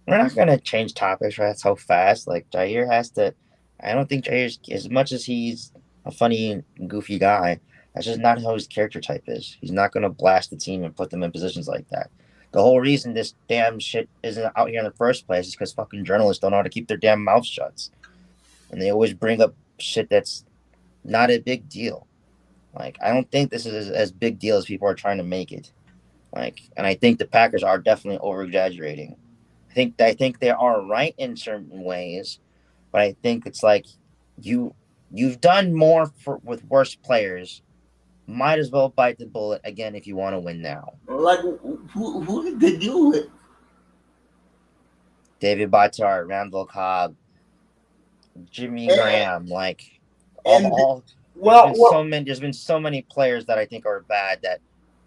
We're not gonna change topics right so fast. Like Jaire has to. I don't think Jaire's as much as he's a funny, goofy guy. That's just not how his character type is. He's not gonna blast the team and put them in positions like that. The whole reason this damn shit isn't out here in the first place is because fucking journalists don't know how to keep their damn mouths shut, and they always bring up shit that's not a big deal. Like I don't think this is as big deal as people are trying to make it. Like, and I think the Packers are definitely over exaggerating. I think they are right in certain ways, but I think it's like you've done more with worse players. Might as well bite the bullet again if you want to win now. Like who did they deal with? David Batar, Randall Cobb, Jimmy Graham, like there's been so many players that I think are bad that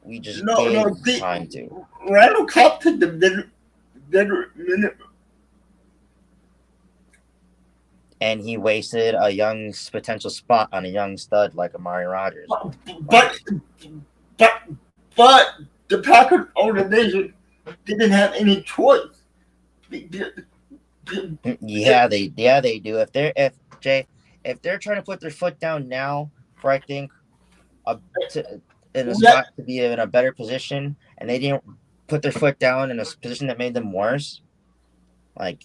we just gave time to. Randall Cobb took the minute. And he wasted a young potential spot on a young stud like Amari Rodgers. But the Packers organization didn't have any choice. Yeah, they do. If they're trying to put their foot down now for I think in a spot to be in a better position, and they didn't put their foot down in a position that made them worse, like.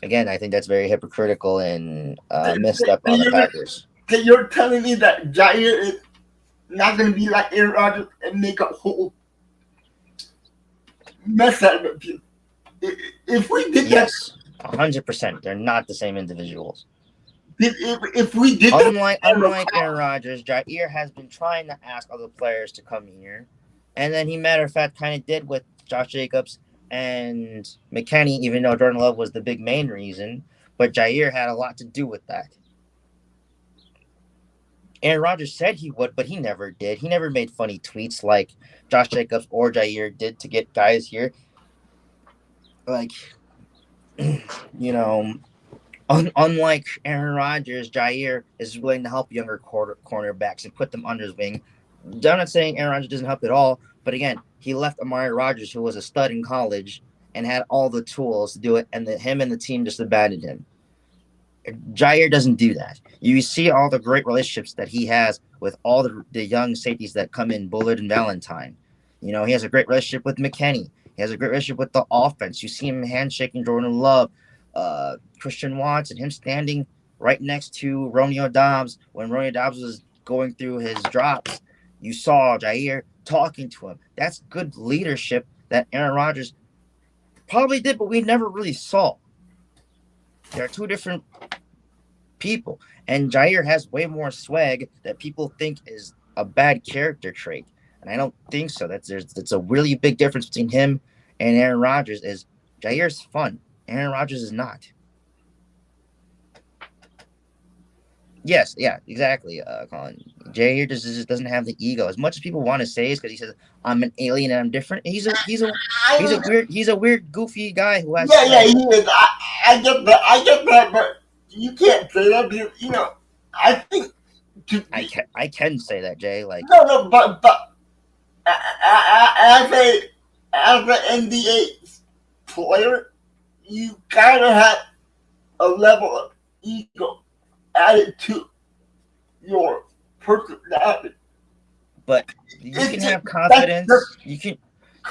Again, I think that's very hypocritical and misstep on the Packers. You're telling me that Jaire is not going to be like Aaron Rodgers and make a whole mess out of it? If we did yes, 100%. They're not the same individuals. If we did unlike Aaron Rodgers, Jaire has been trying to ask other players to come here, and then he, matter of fact, kind of did with Josh Jacobs and McKinney, even though Jordan Love was the big main reason, but Jaire had a lot to do with that. Aaron Rodgers said he would, but he never did. He never made funny tweets like Josh Jacobs or Jaire did to get guys here. Like, unlike Aaron Rodgers, Jaire is willing to help younger cornerbacks and put them under his wing. I'm not saying Aaron Rodgers doesn't help at all, but again, he left Amari Rodgers, who was a stud in college and had all the tools to do it, and him and the team just abandoned him. Jaire doesn't do that. You see all the great relationships that he has with all the young safeties that come in, Bullard and Valentine. He has a great relationship with McKinney. He has a great relationship with the offense. You see him handshaking Jordan Love, Christian Watson, him standing right next to Romeo Doubs when Romeo Doubs was going through his drops. You saw Jaire talking to him. That's good leadership that Aaron Rodgers probably did, but we never really saw. They're two different people. And Jaire has way more swag that people think is a bad character trait. And I don't think so. That's a really big difference between him and Aaron Rodgers is Jaire's fun. Aaron Rodgers is not. Yes, yeah, exactly, Colin. Jaire just doesn't have the ego. As much as people want to say is because he says I'm an alien and I'm different. He's a weird, goofy guy who has. Yeah, he is. I get that, but you can't say that because I think. I can say that, Jay. Like no, but as an NBA player, you gotta have a level of ego added to your personality. But you can have confidence.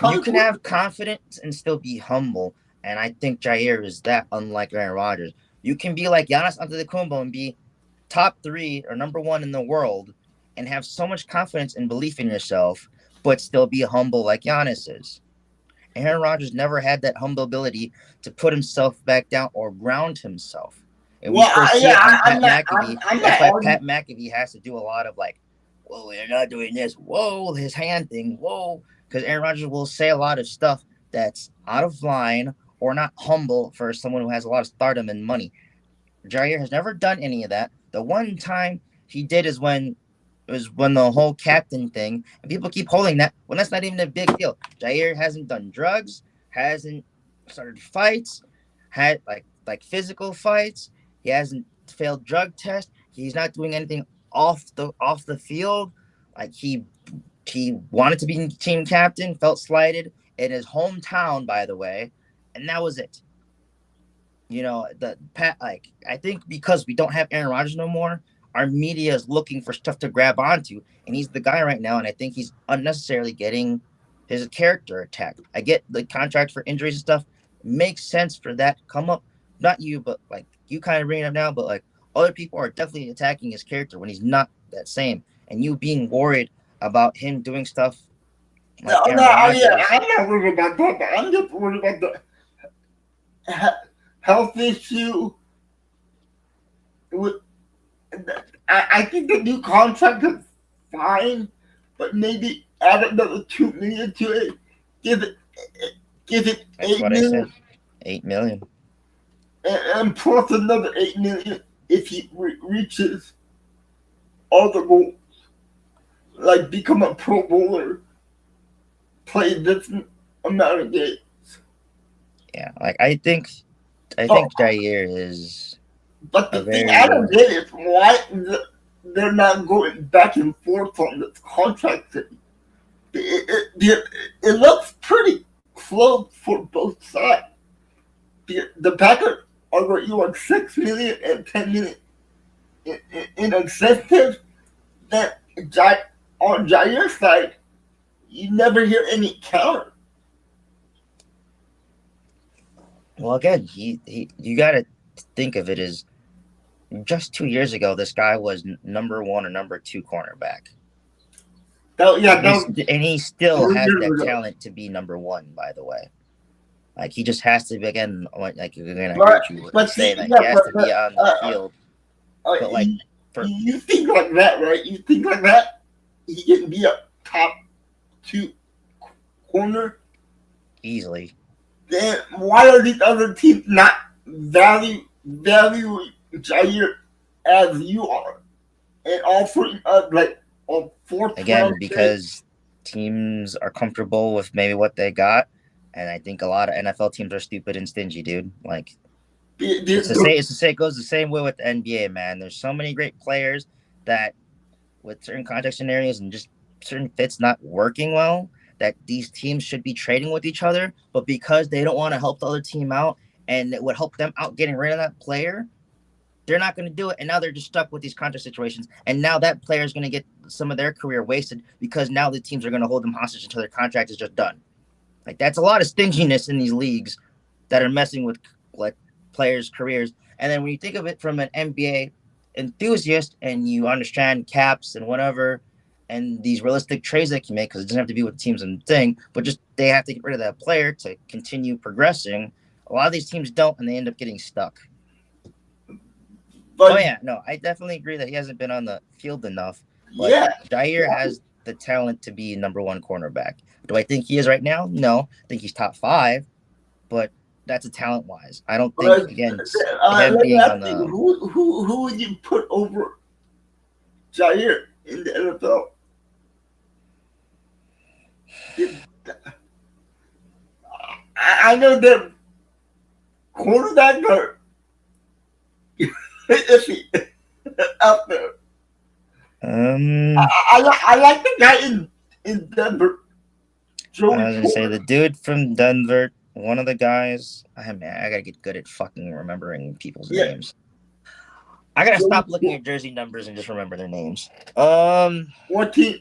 You can have confidence and still be humble, and I think Jaire is that. Unlike Aaron Rodgers, you can be like Giannis Antetokounmpo and be top 3 or number 1 in the world, and have so much confidence and belief in yourself, but still be humble like Giannis is. Aaron Rodgers never had that humble ability to put himself back down or ground himself. And we Well, still see yeah, it on I'm Pat not. McAfee. I'm That's not why arguing. Pat McAfee has to do a lot of like, whoa, you're not doing this. Whoa, his hand thing. Whoa. Because Aaron Rodgers will say a lot of stuff that's out of line or not humble for someone who has a lot of stardom and money. Jaire has never done any of that. The one time he did is when it was when the whole captain thing, and people keep holding that when that's not even a big deal. Jaire hasn't done drugs, hasn't started fights, had like physical fights. He hasn't failed drug tests. He's not doing anything off the field. Like he wanted to be team captain, felt slighted in his hometown, by the way, and that was it. The Pat, like, I think because we don't have Aaron Rodgers no more, our media is looking for stuff to grab onto, and he's the guy right now, and I think he's unnecessarily getting his character attacked. I get the contract for injuries and stuff makes sense for that come up. Not you, but like you kind of bring it up now, but like other people are definitely attacking his character when he's not that same, and you being worried about him doing stuff like No, Aaron no, yeah, Rodgers. I'm not worried about that. But I'm just worried about the health issue. With, I think the new contract is fine, but maybe add another 2 million to it. Give it, give it That's 8 what I said. million, 8 million. and plus another 8 million if he reaches all the goals, like become a Pro Bowler, play this amount of games. Yeah, like I Oh, think Jair is but a the thing I very don't get is why they're not going back and forth on this contract thing. It looks pretty close for both sides. The Packers are going you on 6 million and 10 million in incentives. Then on Jaire's side, you never hear any counter. well. Again, he you got to think of it as just 2 years ago. This guy was number 1 or number 2 cornerback, Yeah, that was and he still has 3 years that ago. talent to be number 1. By the way, like he just has to be again. Like you're gonna agree But with you but see, saying that he yeah, has to be on the field. But like you, for you think like that, right? You think like that, he can be a top 2 corner. easily, Then why are these other teams not valuing Jair as you are and offering us like a fourth round again pick? because teams are comfortable with maybe what they got, and I think a lot of NFL teams are stupid and stingy, dude. Like The, it's the, the the, same. It's the same. It goes the same way with the NBA, man. There's so many great players that, with certain context scenarios and just certain fits not working well, that these teams should be trading with each other. But because they don't want to help the other team out, and it would help them out getting rid of that player, they're not going to do it. And now they're just stuck with these contract situations. And now that player is going to get some of their career wasted because now the teams are going to hold them hostage until their contract is just done. Like that's a lot of stinginess in these leagues that are messing with like players' careers. And then when you think of it from an NBA enthusiast and you understand caps and whatever and these realistic trades they can make, because it doesn't have to be with the teams and thing, but just they have to get rid of that player to continue progressing. A lot of these teams don't, and they end up getting stuck. Oh but yeah, no, I definitely agree that he hasn't been on the field enough, but yeah, Jair has the talent to be number 1 cornerback. Do I think he is right now? No, I think he's top 5, but that's a talent wise. I don't think but again him let me being on ask you, the who would you put over Jair in the NFL? I know that quarterbacks are iffy out there. um I like the guy in Denver, I Joey was gonna say Porter. the dude from Denver, one of the guys. I gotta get good at fucking remembering people's Yeah, names. I gotta Joey stop looking Porter. at jersey numbers and just remember their names. What team?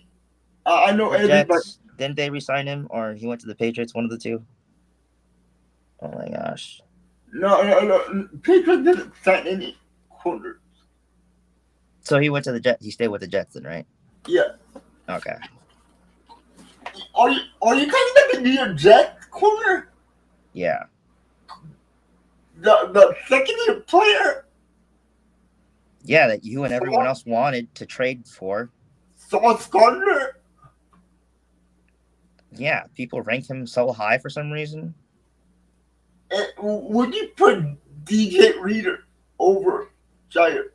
I know The everybody. Jets. Didn't they resign him, or he went to the Patriots? One of the two. Oh my gosh. No. Patriots didn't sign any corners. So he went to the Jets. He stayed with the Jets, then, right? Yeah. Okay. Are you talking about the New York Jets corner? Yeah. The second year player? Yeah, that you and everyone else wanted to trade for. Sauce Gardner? Yeah, people rank him so high for some reason. Would you put DJ Reader over Jaire,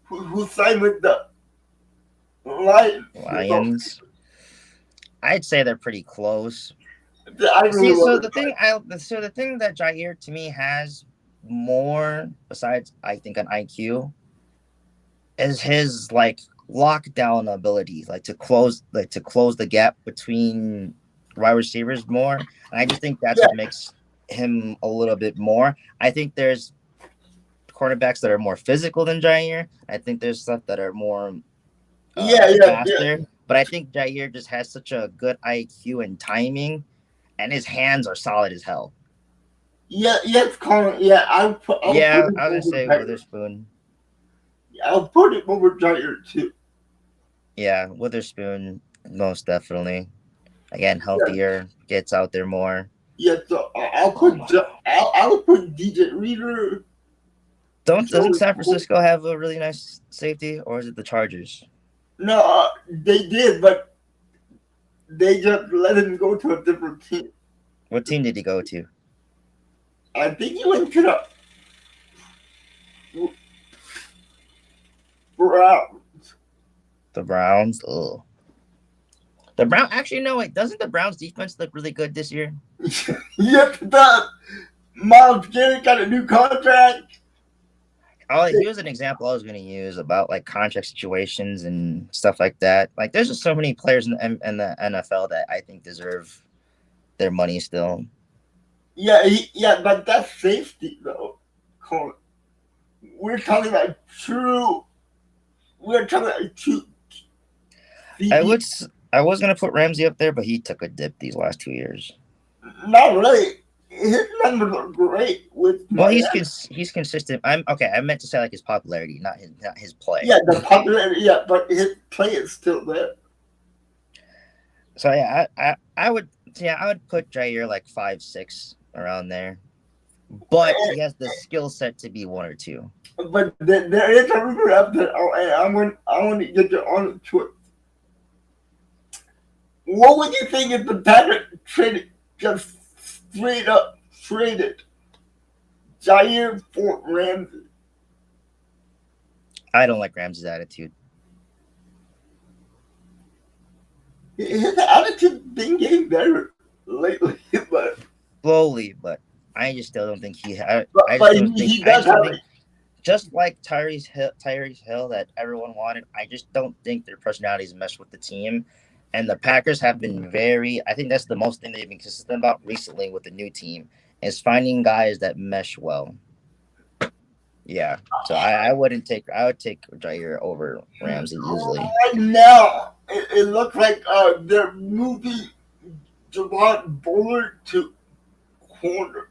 who signed with the Lions. I'd say they're pretty close. Really so the thing that Jaire to me has more, besides I think an IQ, is his like lockdown ability, like to close the gap between wide receivers more. And I just think that's what makes him a little bit more. I think there's cornerbacks that are more physical than Jaire. I think there's stuff that are more faster. Yeah. But I think Jaire just has such a good IQ and timing, and his hands are solid as hell. Yes, Colin. Yeah, I was gonna say Witherspoon. Yeah, I'll put it over Jaire too. Yeah, Witherspoon most definitely. Again, healthier, gets out there more. Yeah, so I'll put DJ Reader. Doesn't San Francisco have a really nice safety, or is it the Chargers? No, they did, but they just let him go to a different team. What team did he go to? I think he went to the Browns. The Browns? Ugh. The Browns, actually, no, wait. Doesn't the Browns defense look really good this year? Yep, it does. Miles Garrett got a new contract. Oh, here's an example I was going to use about like contract situations and stuff like that. Like, there's just so many players in the NFL that I think deserve their money still. Yeah, but that's safety though. We're talking about true. We're talking about true. I was going to put Ramsey up there, but he took a dip these last 2 years. Not really. His numbers are great with. Well, he's consistent. I meant to say like his popularity, not his play. Yeah, the popularity. Yeah, but his play is still there. So yeah, I would put Jaire like 5'6" around there, but he has the skill set to be 1 or 2. But there is a rumor up there. I want to get your honest choice. What would you think if the Packers just straight up traded Jaire for Ramsey? I don't like Ramsey's attitude. His attitude been getting better lately, but slowly. But I just still don't think he. Just like Tyrese Hill that everyone wanted, I just don't think their personalities mesh with the team. And the Packers have been I think that's the most thing they've been consistent about recently with the new team is finding guys that mesh well. Yeah. So I would take Jaire over Ramsey easily. Right now, it looks like they're moving Javon Bullard to corner.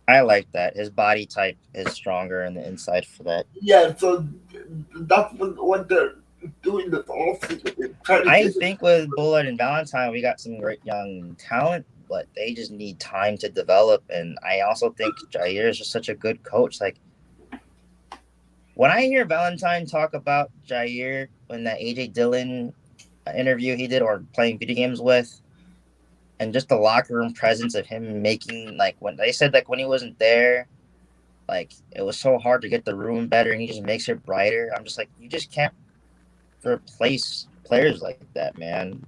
I like that. His body type is stronger in the inside for that. Yeah, so that's what they're doing this offseason. I think with Bullard and Valentine, we got some great young talent, but they just need time to develop. And I also think Jaire is just such a good coach. Like, when I hear Valentine talk about Jaire in that AJ Dillon interview he did or playing video games with, and just the locker room presence of him making, like, when they said, like, when he wasn't there, like, it was so hard to get the room better, and he just makes it brighter. I'm just like, you just can't replace players like that, man.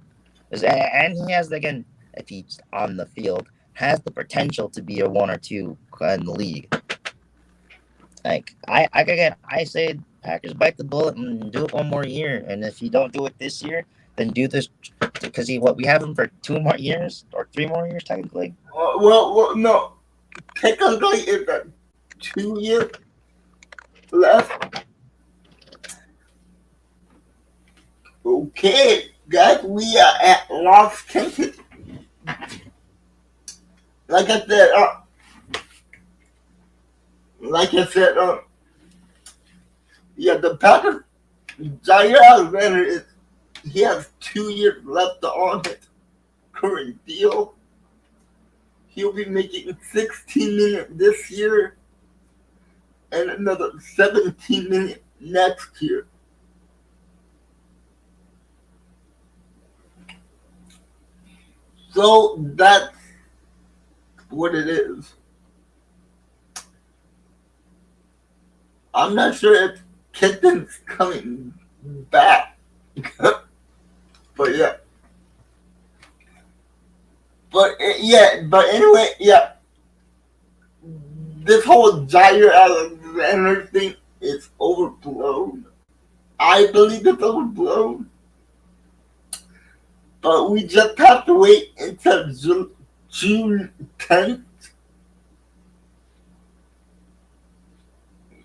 And he has, again, if he's on the field, has the potential to be a 1 or 2 in the league. Like, I say Packers bite the bullet and do it 1 more year. And if you don't do it this year, then do this because we have him for 2 more years or 3 more years technically. Well, no, technically it's a 2 year left. Okay, guys, we are at Lost Tension. Like I said, yeah, the Packers, Jaire Alexander he has 2 years left on his current deal. He'll be making 16 million this year and another 17 million next year. So that's what it is. I'm not sure if Kitten's coming back. But yeah. But anyway, yeah. This whole Jaire Alexander thing is overblown. I believe it's overblown. But we just have to wait until June 10th.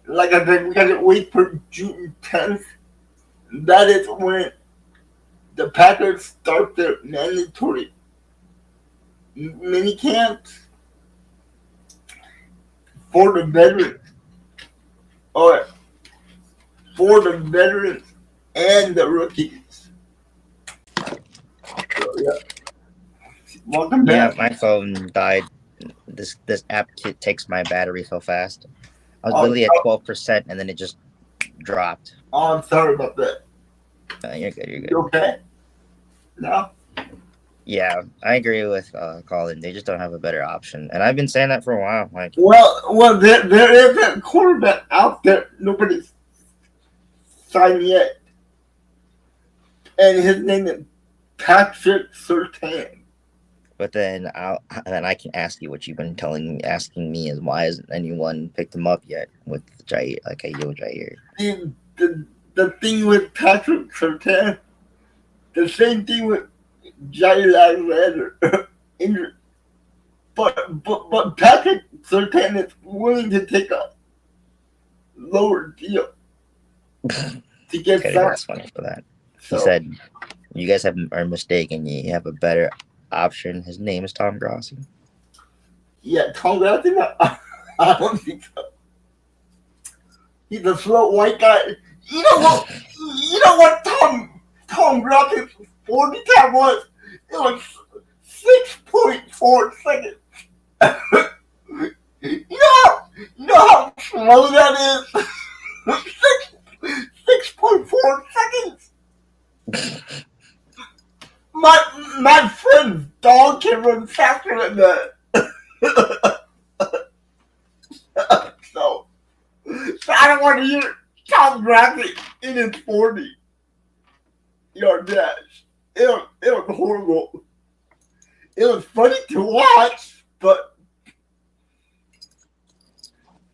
Like I said, we gotta wait for June 10th. That is when the Packers start their mandatory mini camps for the veterans. Or for the veterans and the rookies. So, yeah. Welcome back. Yeah, my phone died. This app takes my battery so fast. I was literally at 12%, and then it just dropped. Oh, I'm sorry about that. You're good. You're good. You okay? No? Yeah, I agree with Colin. They just don't have a better option, and I've been saying that for a while. Like, Well, there is a quarterback out there nobody's signed yet, and his name is Patrick Surtain. but then I can ask you what you've been asking me is why hasn't anyone picked him up yet with Jaire? Like, hey, yo, Jaire. The thing with Patrick Surtain, the same thing with Jaire Alexander. But Patrick Surtain is willing to take a lower deal to get Okay, signed. that's funny for that. He said, "You guys are mistaken. You have a better option. His name is Tom Grossi." Yeah, Tom Grossi. I don't think so. He's a slow white guy. You know what? Tom Grossi's 40 time was. It was 6.4 seconds. You know how slow that is? 6.4 seconds. My friend's dog can run faster than that. So I don't want to hear Tom Grossi in his 40-yard dash. It was horrible. It was funny to watch, but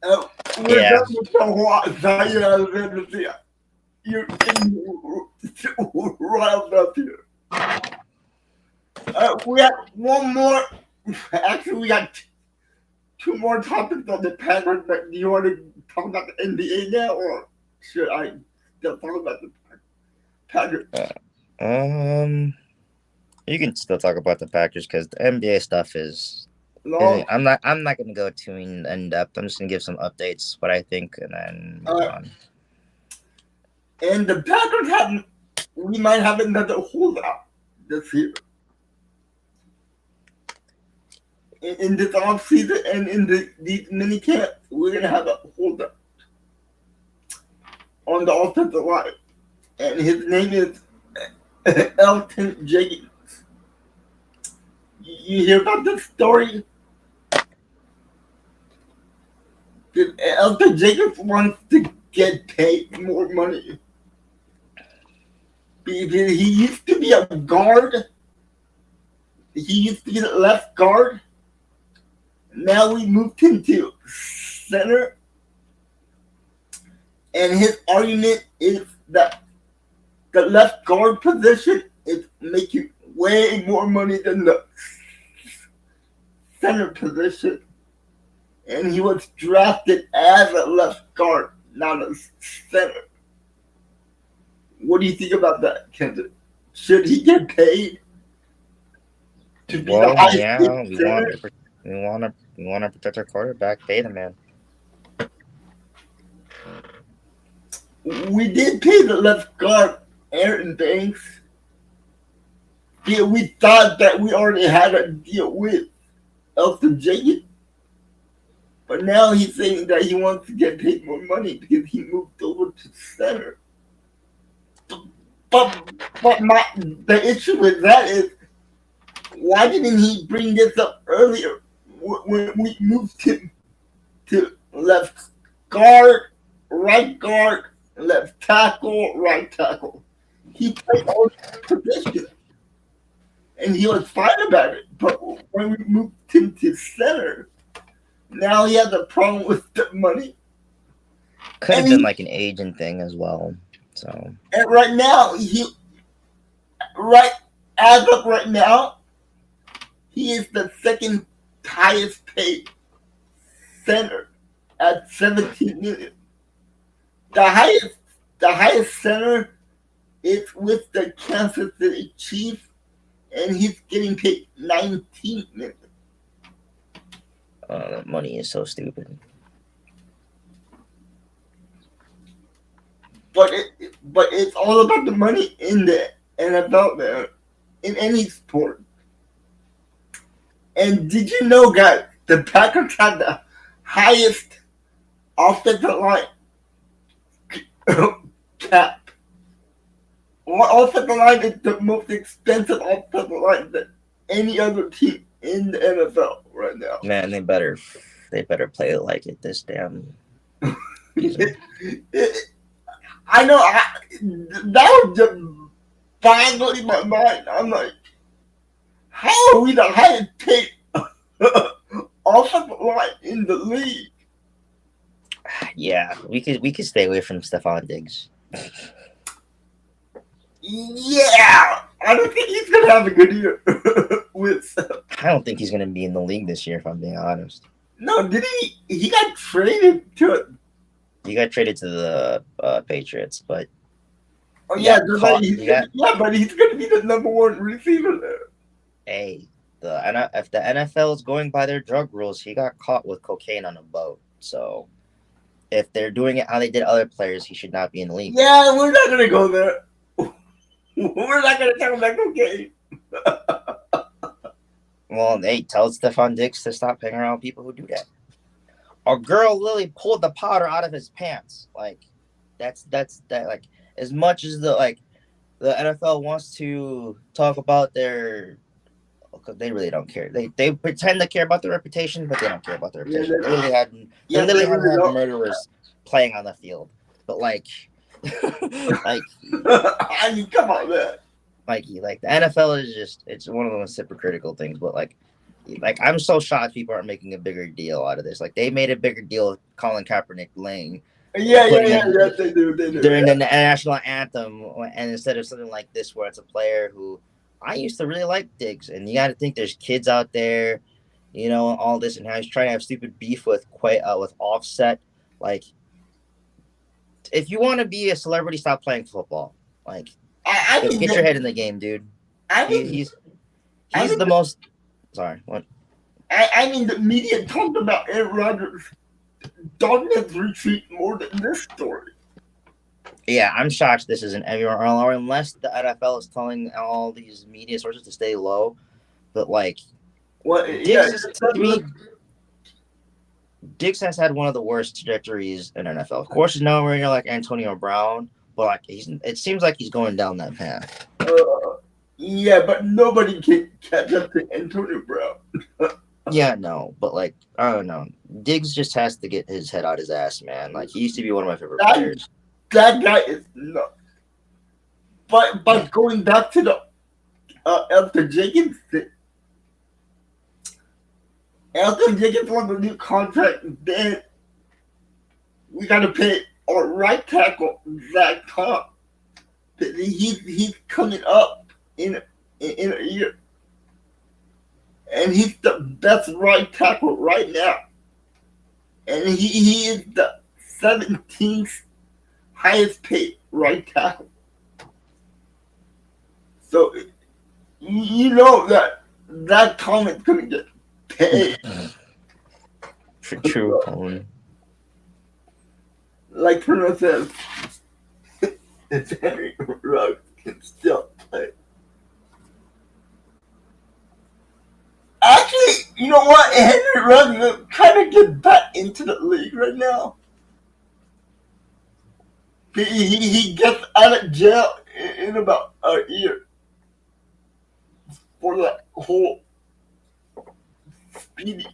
we're done with the Jaire. You're riled up here. We got one more. Actually, we got two more topics on the Packers. But do you want to talk about the NBA now, or should I still talk about the Packers? You can still talk about the Packers because the NBA stuff is. No. I'm not going to go too in depth. I'm just going to give some updates, what I think, and then move on. And the Packers we might have another holdout this year. In this offseason and in these mini camps, we're going to have a holdout on the offensive line. And his name is Elton Jenkins. You hear about this story? Elton Jenkins wants to get paid more money. He used to be a guard. He used to be the left guard. Now we moved him to center. And his argument is that the left guard position is making way more money than the center position. And he was drafted as a left guard, not a center. What do you think about that, Kendrick? Should he get paid to be the Well, highest paid yeah, center? we want to protect our quarterback. Pay the man. We did pay the left guard, Aaron Banks. Yeah, we thought that we already had a deal with Elton Jenkins, but now he's saying that he wants to get paid more money because he moved over to center. But the issue with that is, why didn't he bring this up earlier when we moved him to left guard, left tackle, right tackle? He played all positions and he was fine about it. But when we moved him to center, now he has a problem with the money. Could have And been he, like an agent thing as well. So and right now right as of right now, he is the second highest paid center at 17 million. The highest the highest center is with the Kansas City Chiefs, and he's getting paid 19 million. that money is so stupid. But it's all about the money in the NFL, man, in any sport. And did you know, guys, the Packers had the highest offensive line cap. Offensive line is the most expensive offensive line than any other team in the NFL right now. Man, they better play like it this damn season. I know that was just boggling my mind. I'm like, how are we the highest paid offensive line in the league? Yeah, we could stay away from Stephon Diggs. Yeah, I don't think he's gonna have a good year with. I don't think he's gonna be in the league this year, if I'm being honest. No, did he? He got traded to. He got traded to the Patriots, but Oh yeah, but he's gonna be the number one receiver there. Hey, if the NFL is going by their drug rules, he got caught with cocaine on a boat. So if they're doing it how they did other players, he should not be in the league. Yeah, we're not gonna go there. We're not gonna talk about cocaine. Well, hey, tell Stephon Diggs to stop hanging around people who do that. Our girl Lily pulled the powder out of his pants. Like, that's like, as much as the NFL wants to talk about their, because they really don't care. They pretend to care about their reputation, but they don't care about their reputation. They literally had murderers playing on the field, but like I mean, come on, man. Like the NFL is it's one of the most hypocritical things, but like I'm so shocked people aren't making a bigger deal out of this. Like, they made a bigger deal with Colin Kaepernick laying. Yeah, they do. During the national anthem, and instead of something like this where it's a player who I used to really like Diggs, and you got to think there's kids out there, all this, and how he's trying to have stupid beef with Offset. Like, if you want to be a celebrity, stop playing football. Like, get your head in the game, dude. He's the most. Sorry, what? I mean, the media talked about Aaron Rodgers' dominant retreat more than this story. Yeah, I'm shocked this isn't everywhere, or unless the NFL is telling all these media sources to stay low. But like, Diggs has had one of the worst trajectories in NFL. Of course, he's nowhere near like Antonio Brown, but like it seems like he's going down that path. Yeah, but nobody can catch up to Antonio Brown. Yeah, no, but like, I don't know. Diggs just has to get his head out his ass, man. Like, he used to be one of my favorite players. That guy is nuts. But going back to the Elton Jenkins thing, Elton Jenkins wants a new contract, then we got to pay our right tackle, Zach Tom. He's coming up in a year. And he's the best right tackle right now. And he is the 17th highest paid right tackle. So you know that comment's gonna get paid. For true, Owen. Like Pernell says, it's Henry Ruggs can still play. Actually, you know what? Henry Ruggs is kind of get back into the league right now. He gets out of jail in about a year for that whole speedy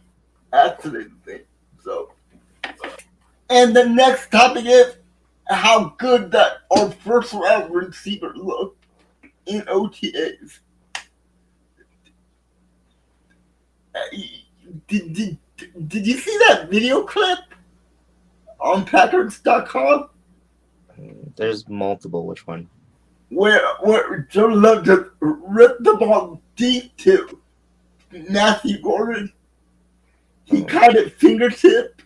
accident thing. So, and the next topic is how good that our first round receiver looked in OTAs. Did you see that video clip on Packers.com? There's multiple. Which one? Where Joe Love just ripped the ball deep to Matthew Gordon. He caught it fingertip.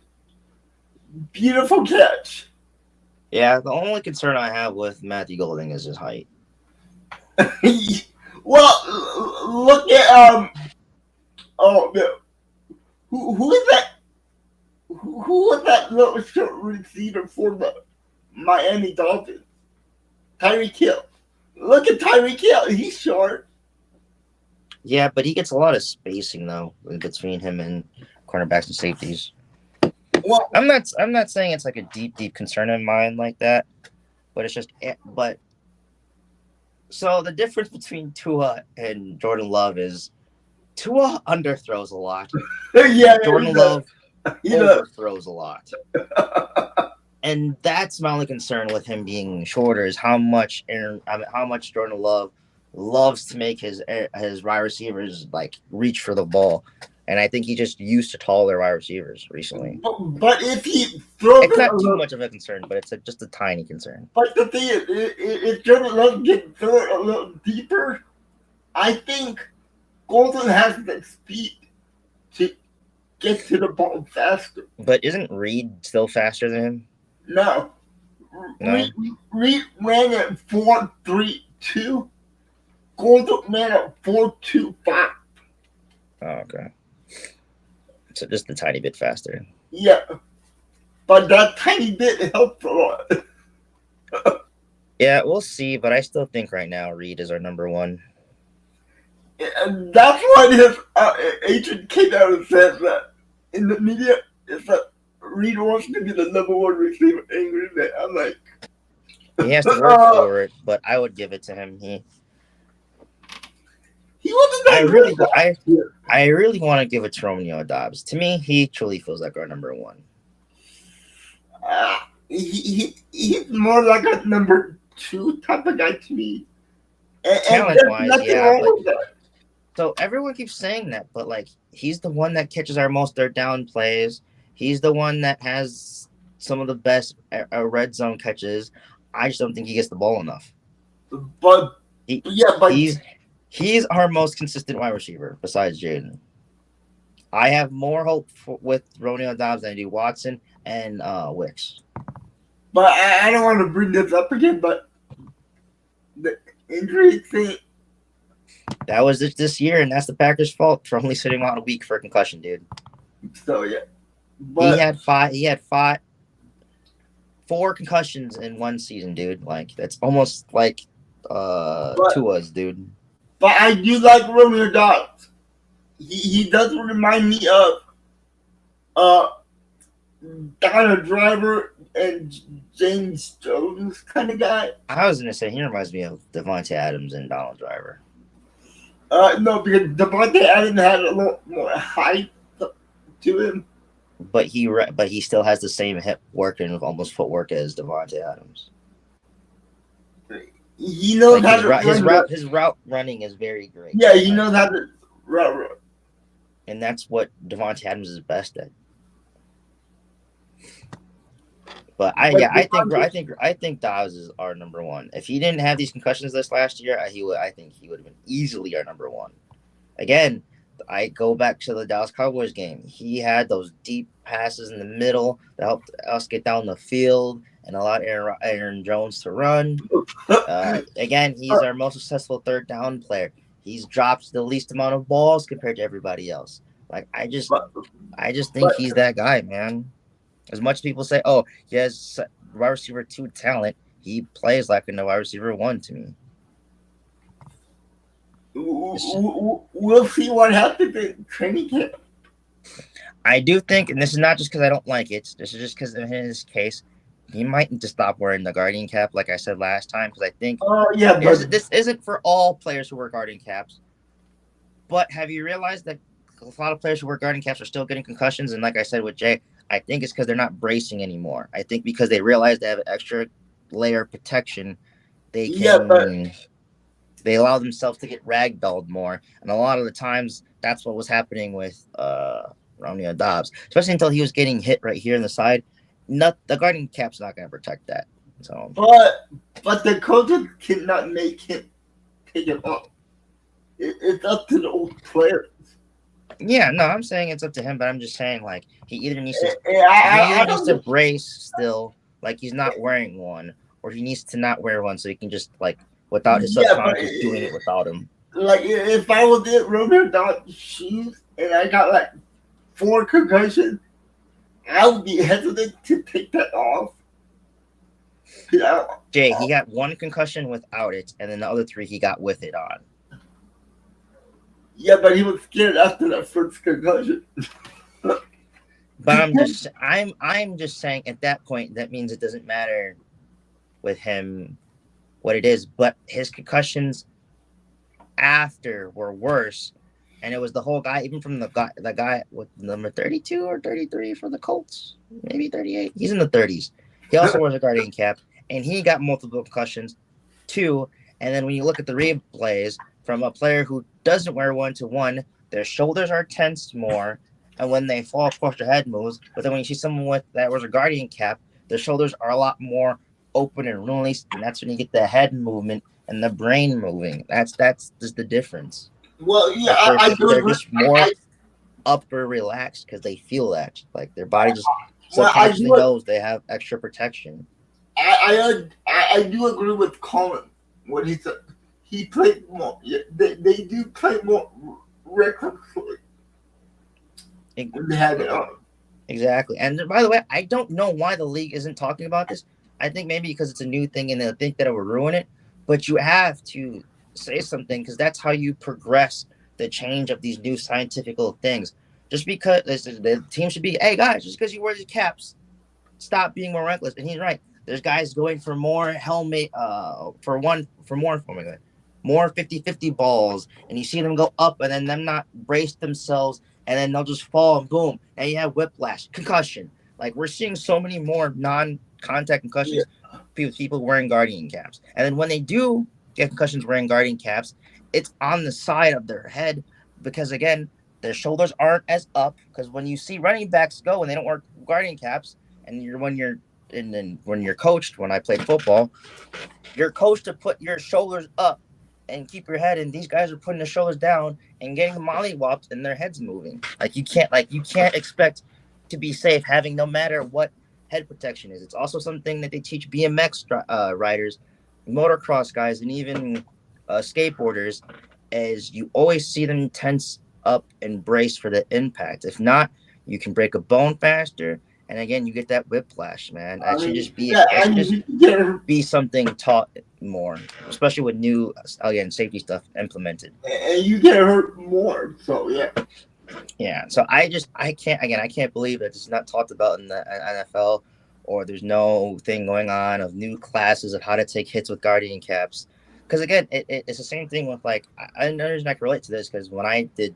Beautiful catch. Yeah, the only concern I have with Matthew Golding is his height. Well, look at oh no, who is that? Who was that little short receiver for the Miami Dolphins? Tyreek Hill. Look at Tyreek Hill. He's short. Yeah, but he gets a lot of spacing though between him and cornerbacks and safeties. Well, I'm not saying it's like a deep concern in mine like that, but it's just so the difference between Tua and Jordan Love is Tua underthrows a lot. yeah, Jordan Love he overthrows a lot. And that's my only concern with him being shorter is how much Jordan Love loves to make his wide receivers like reach for the ball. And I think he just used to taller wide receivers recently. But if he throws it's not too much of a concern, but it's just a tiny concern. But the thing is, if Jordan Love can throw it a little deeper, I think Golden has the speed to get to the ball faster. But isn't Reed still faster than him? No. Reed ran at 4.32. Golden ran at 4.25. Oh, okay. So just a tiny bit faster. Yeah. But that tiny bit helped a lot. Yeah, we'll see, but I still think right now Reed is our number one. And that's why his agent came out and said that in the media is that Reed wants to be the number one receiver in Green Bay. I'm like, he has to work for it, but I would give it to him. He wasn't that I really want to give it to Romeo Dobbs. To me, he truly feels like our number one. He's more like a number two type of guy to me. Talent-wise, yeah. So everyone keeps saying that, but like he's the one that catches our most third down plays. He's the one that has some of the best red zone catches. I just don't think he gets the ball enough. But he's our most consistent wide receiver besides Jaden. I have more hope with Romeo Dobbs than I do Watson and Wicks. But I don't want to bring this up again, but the injury thing. That was this year, and that's the Packers' fault for only sitting out a week for a concussion, dude. So yeah, but he had 4 concussions in one season, dude. Like that's almost like Tua's, dude. But I do like Romeo Dobbs. He does remind me of Donald Driver and James Jones kind of guy. I was gonna say he reminds me of Devontae Adams and Donald Driver. No, because Devontae Adams had a little more height to him. But he still has the same hip work and almost footwork as Devontae Adams. He knows how to his route running is very great. Yeah, he knows how to route. And that's what Devontae Adams is best at. But I think Dobbs is our number one. If he didn't have these concussions this last year, I think he would have been easily our number one. Again, I go back to the Dallas Cowboys game. He had those deep passes in the middle that helped us get down the field, and allowed Aaron Jones to run. Again, he's our most successful third down player. He's dropped the least amount of balls compared to everybody else. Like but, I just think but he's that guy, man. As much as people say, "Oh, he has wide receiver 2 talent," he plays like a wide receiver 1 to me. we'll see what happens in training camp. I do think, and this is not just because I don't like it. This is just because in his case, he might need to stop wearing the guardian cap, like I said last time. Because I think Oh yeah, but this isn't for all players who wear guardian caps. But have you realized that a lot of players who wear guardian caps are still getting concussions? And like I said with Jay, I think it's because they're not bracing anymore. I think because they realize they have an extra layer of protection, they yeah, but can they allow themselves to get ragdolled more. And a lot of the times, that's what was happening with Romeo Dobbs, especially until he was getting hit right here in the side. Not the guardian cap's not going to protect that. So, but the coaches cannot make him take it off. It's up to the old players. yeah, no, I'm saying it's up to him, but I'm just saying like he either needs to Don't. brace still, like he's not wearing one, or he needs to not wear one so he can just like without his Yeah, but subconscious doing it without him. like if I was in Romeo Dobbs' shoes and I got like 4 concussions, I would be hesitant to take that off. Yeah, Jay, he got 1 concussion without it, and then the other 3 he got with it on. yeah, but he was scared after that first concussion. But I'm just saying at that point that means it doesn't matter with him what it is, but his concussions after were worse, and it was the whole guy, even from the guy with number 32 or 33 for the Colts, maybe 38. He's in the 30s. He also wears a guardian cap, and he got multiple concussions too. And then when you look at the replays from a player who doesn't wear one to one, their shoulders are tensed more, and when they fall, of course, their head moves. But then when you see someone with that wears a guardian cap, their shoulders are a lot more open and released, and that's when you get the head movement and the brain moving. That's just the difference. Well, yeah, At first, I do they're agree. just more upper relaxed because they feel that like their body just Well, I subconsciously do. knows they have extra protection. I do agree with Colin when he said he played more. Yeah, they do play more recklessly when they have it on. Exactly. And by the way, I don't know why the league isn't talking about this. I think maybe because it's a new thing and they think that it would ruin it. But you have to say something because that's how you progress the change of these new scientific things. Just because the team should be, hey guys, just because you wear these caps, stop being more reckless. And he's right. There's guys going for more helmet, more 50-50 balls, and you see them go up and then them not brace themselves, and then they'll just fall and boom. And you have whiplash, concussion. Like we're seeing so many more non-contact concussions, people wearing guardian caps. And then when they do get concussions wearing guardian caps, it's on the side of their head because again, their shoulders aren't as up. Because when you see running backs go and they don't wear guardian caps, and when you're coached, when I played football, you're coached to put your shoulders up and keep your head. And these guys are putting their shoulders down and getting mollywopped, and their heads moving. You can't expect to be safe having no matter what head protection is. It's also something that they teach BMX riders, motocross guys, and even skateboarders. As you always see them tense up and brace for the impact. If not, you can break a bone faster. And again, you get that whiplash, man. That should just be something taught more, especially with new safety stuff implemented. And you get hurt more. So yeah. Yeah. So I can't believe that it's not talked about in the NFL, or there's no thing going on of new classes of how to take hits with guardian caps. Because again, it's the same thing with I know I can relate to this because when I did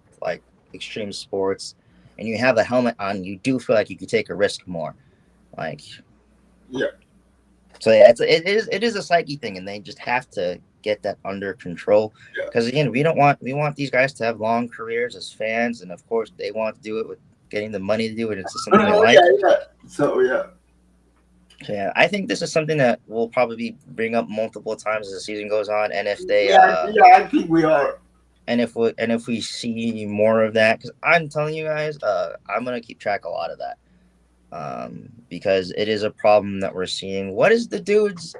extreme sports, and you have a helmet on, you do feel like you could take a risk more. Yeah. So yeah, it is a psyche thing, and they just have to get that under control. Because again, we want these guys to have long careers as fans, and of course they want to do it with getting the money to do it. It's something they like. Yeah. So yeah, I think this is something that we'll probably bring up multiple times as the season goes on, and if they I think we are. And if we see more of that, because I'm telling you guys, I'm gonna keep track of a lot of that. because it is a problem that we're seeing. What is the dude's?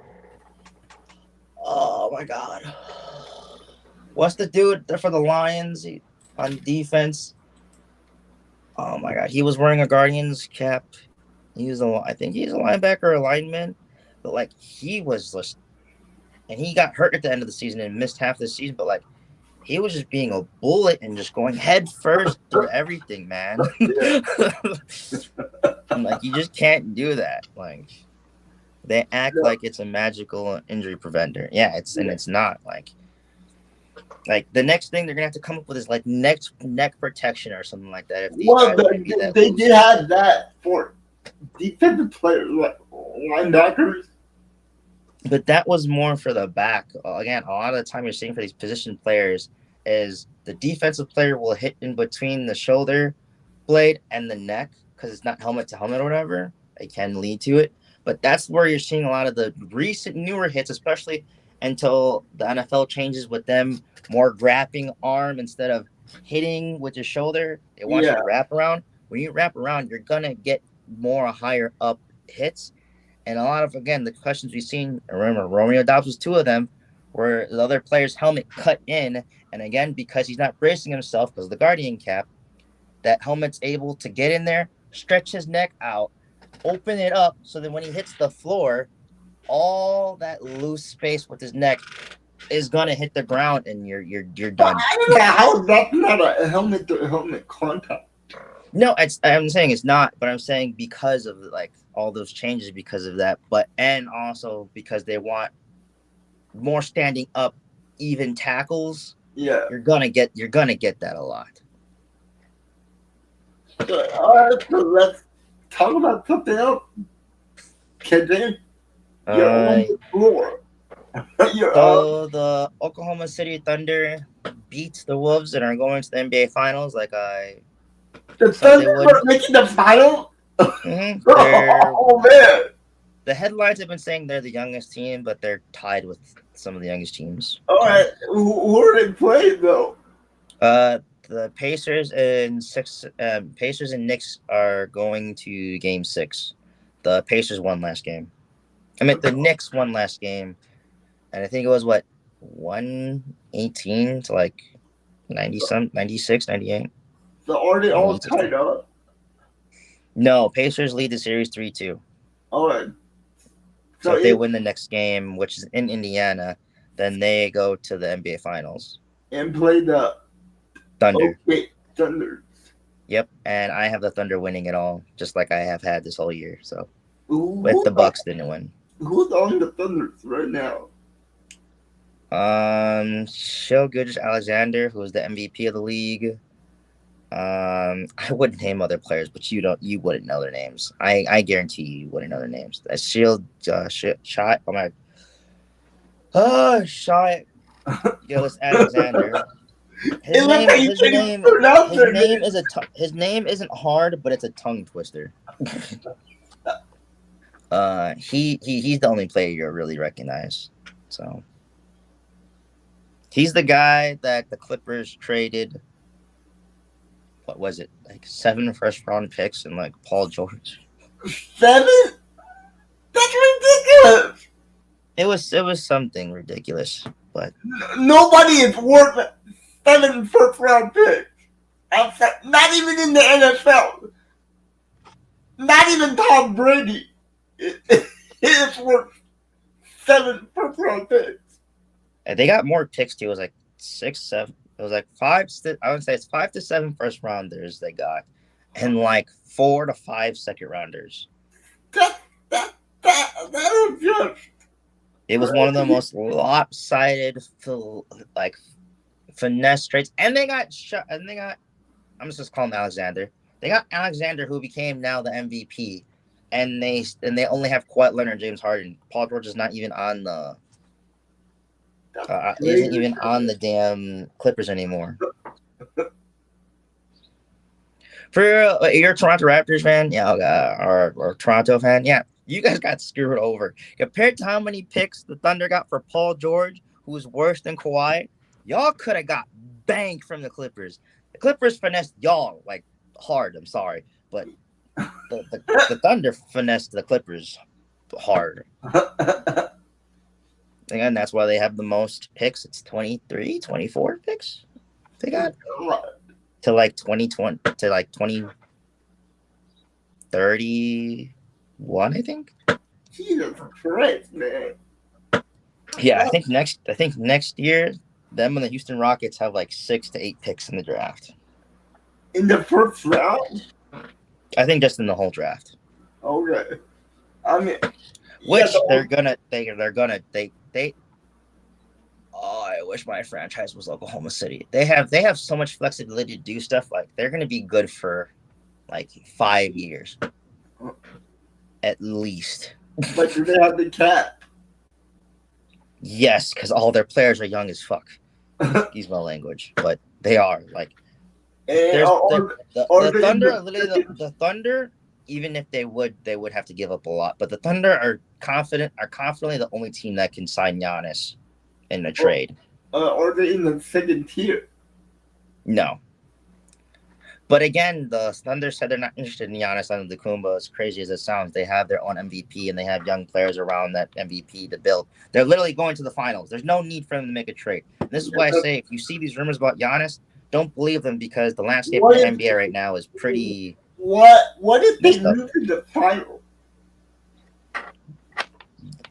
Oh my god, what's the dude for the Lions on defense? Oh my god, he was wearing a Guardians cap. I think he's a linebacker or a lineman, but like he was just, and he got hurt at the end of the season and missed half the season. But like he was just being a bullet and just going head first through everything, man. I'm like, you just can't do that. Like they act like it's a magical injury preventer. Yeah, it's not. Like the next thing they're gonna have to come up with is like neck protection or something like that. If these Well, guys are gonna be that they loose. did have that for defensive players, like linebackers. But that was more for the back. Again, a lot of the time you're seeing for these position players is the defensive player will hit in between the shoulder blade and the neck because it's not helmet to helmet or whatever. It can lead to it. But that's where you're seeing a lot of the recent newer hits, especially until the NFL changes with them more grabbing arm instead of hitting with your shoulder. It wants you to wrap around. When you wrap around, you're going to get more higher up hits. And a lot of, again, the questions we've seen, remember, Romeo Dobbs was two of them, where the other player's helmet cut in. And again, because he's not bracing himself because of the Guardian cap, that helmet's able to get in there, stretch his neck out, open it up, so that when he hits the floor, all that loose space with his neck is gonna hit the ground, and you're But done. I don't know how that's not a helmet to helmet contact. No, I'm saying it's not, but I'm saying because of like all those changes because of that, and also because they want more standing up, even tackles. Yeah. You're gonna get that a lot. So, all right, so let's talk about something else. Kevin, you're on the floor. So the Oklahoma City Thunder beats the Wolves and are going to the NBA Finals. The Thunder are making the final. Mm-hmm. Oh man! The headlines have been saying they're the youngest team, but they're tied with some of the youngest teams. All right, who are they playing though? The Pacers and Knicks are going to Game 6. The Pacers won last game. I mean, the Knicks won last game, and I think it was 118 to like 96, 98. So are they all tied up? No, Pacers lead the series 3-2. All right. So if they win the next game, which is in Indiana, then they go to the NBA Finals and play the Thunder. Okay, Thunder. Yep, and I have the Thunder winning it all, just like I have had this whole year. So, if the Bucks didn't win, who's on the Thunders right now? Shai Gilgeous-Alexander, who was the MVP of the league. I wouldn't name other players, but you wouldn't know their names. I guarantee you wouldn't know their names. Shai Gilgeous-Alexander. His name isn't hard, but it's a tongue twister. He's the only player you'll really recognize. So he's the guy that the Clippers traded. What was it? Like 7 first-round picks and like Paul George. 7? That's ridiculous. It was something ridiculous, but nobody is worth 7 first-round picks. Not even in the NFL. Not even Tom Brady is worth 7 first-round picks. And they got more picks too. It was like 6, 7. It was like 5. I would say it's 5 to 7 first rounders they got, and like 4 to 5 second rounders. That is just. It was one of the most lopsided, finesse trades, and they got shot. And they got. I'm just calling him Alexander. They got Alexander, who became now the MVP, and they only have Kawhi Leonard and James Harden. Paul George is not even on the. Isn't even on the damn Clippers anymore. For you're a Toronto Raptors fan, yeah, or Toronto fan, yeah, you guys got screwed over. Compared to how many picks the Thunder got for Paul George, who's worse than Kawhi, y'all could have got banged from the Clippers. The Clippers finessed y'all like hard. I'm sorry, but the Thunder finessed the Clippers hard. Again, that's why they have the most picks. It's 23, 24 picks they got to like 2020 to like 2031, I think. Jesus Christ, man. Yeah, I think next year them and the Houston Rockets have like 6 to 8 picks in the draft. In the first round? I think just in the whole draft. Okay. I mean, which they're gonna. Oh, I wish my franchise was Oklahoma City. They have so much flexibility to do stuff. Like they're gonna be good for like 5 years, at least. But do they have the cap? Yes, because all their players are young as fuck. Excuse my language, but they are like. The Thunder, literally the Thunder. Even if they would have to give up a lot. But the Thunder are confidently the only team that can sign Giannis in a trade. Are they in the second tier? No. But again, the Thunder said they're not interested in Giannis Antetokounmpo. As crazy as it sounds, they have their own MVP and they have young players around that MVP to build. They're literally going to the finals. There's no need for them to make a trade. And this is why I say if you see these rumors about Giannis, don't believe them because the landscape of the NBA right now is pretty. What if they lose in the final?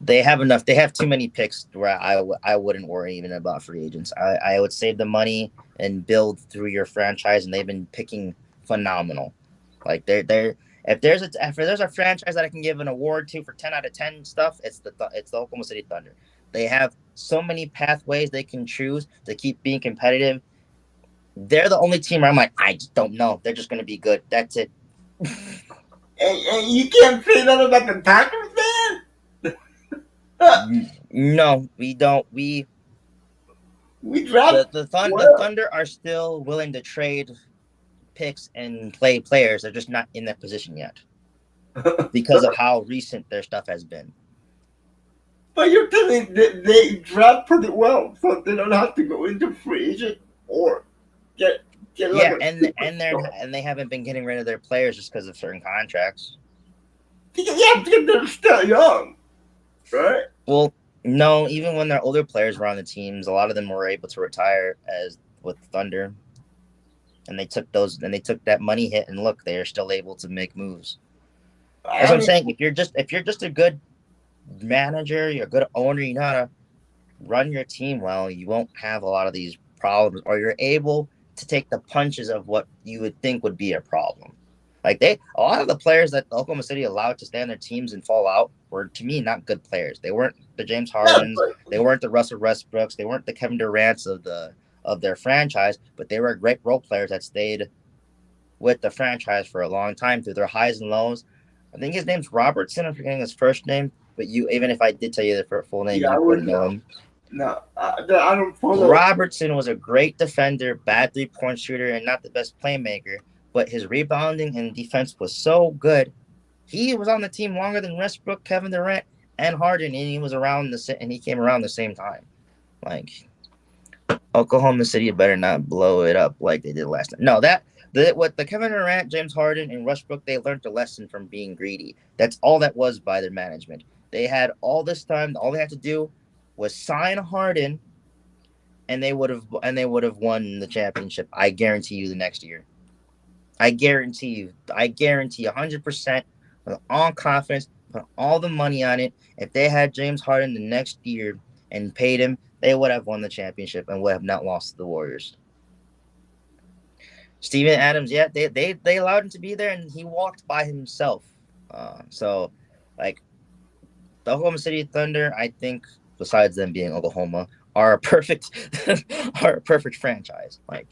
They have enough. They have too many picks where I wouldn't worry even about free agents. I would save the money and build through your franchise, and they've been picking phenomenal. Like they're if there's a franchise that I can give an award to for 10 out of 10 stuff, it's the Oklahoma City Thunder. They have so many pathways they can choose to keep being competitive. They're the only team where I'm like, I just don't know. They're just going to be good. That's it. And you can't say that about the Packers, man? No, we don't. We dropped the Thunder are still willing to trade picks and play players. They're just not in that position yet because of how recent their stuff has been. But you're telling that they draft pretty well, so they don't have to go into free agent or get and they haven't been getting rid of their players just because of certain contracts. Yeah, they're still young, right? Well, no, even when their older players were on the teams, a lot of them were able to retire as with Thunder, and they took that money hit, and look, they are still able to make moves. That's what I'm saying. If you're just a good manager, you're a good owner, you know how to run your team well, you won't have a lot of these problems, or you're able to take the punches of what you would think would be a problem. Like a lot of the players that Oklahoma City allowed to stay on their teams and fall out were, to me, not good players. They weren't the James Hardens, they weren't the Russell Westbrooks, they weren't the Kevin Durant's of their franchise, but they were great role players that stayed with the franchise for a long time through their highs and lows. I think his name's Robertson. I'm forgetting his first name, but even if I did tell you the full name, you wouldn't know him. No, I don't follow. Robertson was a great defender, bad three-point shooter, and not the best playmaker, but his rebounding and defense was so good. He was on the team longer than Westbrook, Kevin Durant, and Harden, and he came around the same time. Like Oklahoma City better not blow it up like they did last time. No, what the Kevin Durant, James Harden, and Westbrook, they learned a lesson from being greedy. That's all that was by their management. They had all this time. All they had to do was sign Harden, and they would have won the championship. I guarantee you the next year. I guarantee you 100% with all confidence, put all the money on it. If they had James Harden the next year and paid him, they would have won the championship and would have not lost to the Warriors. Steven Adams, yeah, they allowed him to be there, and he walked by himself. So, like, the Oklahoma City Thunder, I think, besides them being Oklahoma, are a perfect franchise. Like,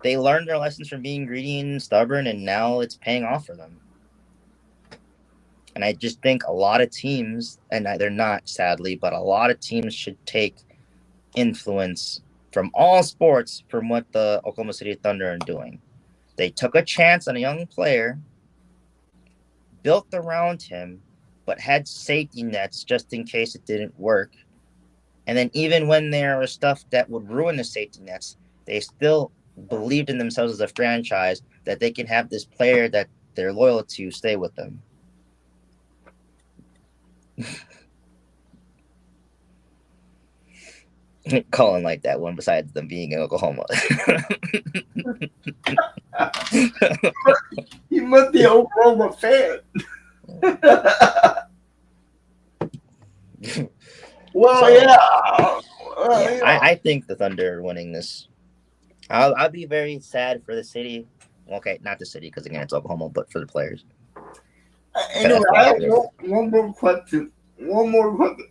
they learned their lessons from being greedy and stubborn, and now it's paying off for them. And I just think a lot of teams, and they're not, sadly, but a lot of teams should take influence from all sports from what the Oklahoma City Thunder are doing. They took a chance on a young player, built around him, but had safety nets just in case it didn't work. And then even when there was stuff that would ruin the safety nets, they still believed in themselves as a franchise that they can have this player that they're loyal to stay with them. Calling like that one besides them being in Oklahoma. He must be an Oklahoma fan. Well, So, yeah. yeah, I think the Thunder are winning this. I'll be very sad for the city. Okay, not the city because again it's Oklahoma, but for the players. Anyway, That's I why have one more question. One more question.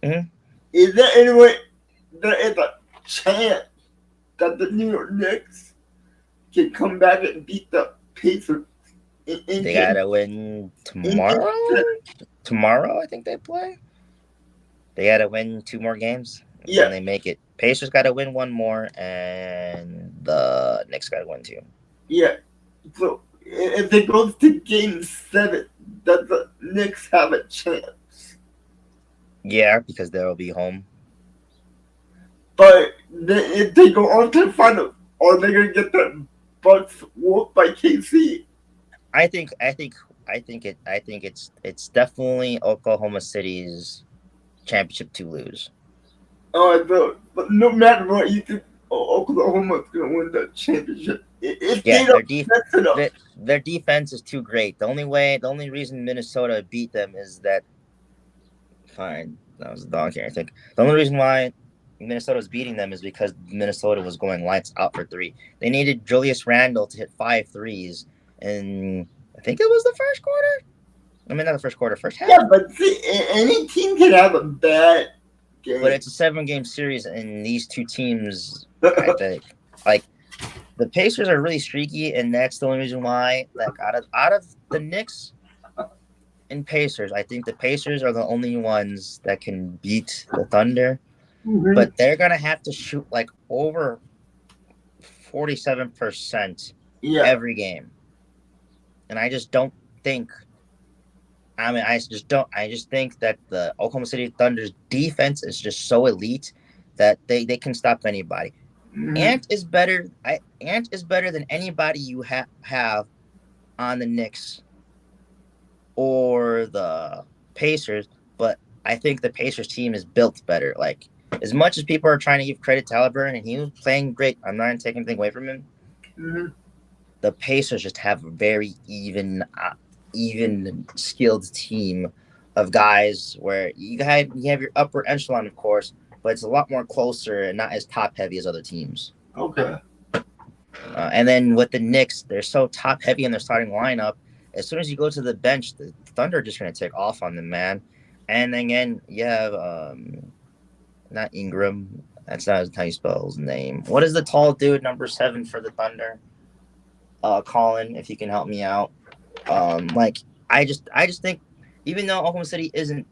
Mhm. Is there any way there is a chance that the New York Knicks can come back and beat the Pacers in They game? gotta win In tomorrow. game Tomorrow, I think they play. They gotta win 2 more games, and then yeah, they make it. Pacers gotta win 1 more, and the Knicks gotta win 2. yeah. So if it goes to game 7, does the Knicks have a chance? Yeah, because they'll be home. But if they go on to the final, are they gonna get the Bucks whooped by KC? I think. I think it's definitely Oklahoma City's championship to lose. But no matter what, you think Oklahoma's gonna win the championship if they Yeah, don't mess it up. their defense is too great. The only reason Minnesota beat them is that. Fine, that was a dog here. I think the only reason why Minnesota was beating them is because Minnesota was going lights out for 3. They needed Julius Randle to hit 5 threes, and I think it was the first quarter. I mean, not the first quarter, first half. Yeah, but see, any team can have a bad game. But it's a 7-game series, and these two teams, I think, like the Pacers are really streaky, and that's the only reason why. Like out of the Knicks and Pacers, I think the Pacers are the only ones that can beat the Thunder. Mhm. But they're gonna have to shoot like over 47% Yeah. every game, and I just don't think. I mean, I just don't. I just think that the Oklahoma City Thunder's defense is just so elite that they can stop anybody. Mhm. Ant is better. Ant is better than anybody you have on the Knicks or the Pacers. But I think the Pacers team is built better. Like as much as people are trying to give credit to Halliburton, and he was playing great. I'm not taking anything away from him. Mhm. The Pacers just have a very even skilled team of guys where you have your upper echelon, of course, but it's a lot more closer and not as top heavy as other teams. Okay. And then with the Knicks, they're so top heavy in their starting lineup. As soon as you go to the bench, the Thunder are just going to take off on them, man. And again, you have not Ingram. That's not how you spell his name. What is the tall dude, number 7 for the Thunder? Colin, if you can help me out. Like I just think, even though Oklahoma City isn't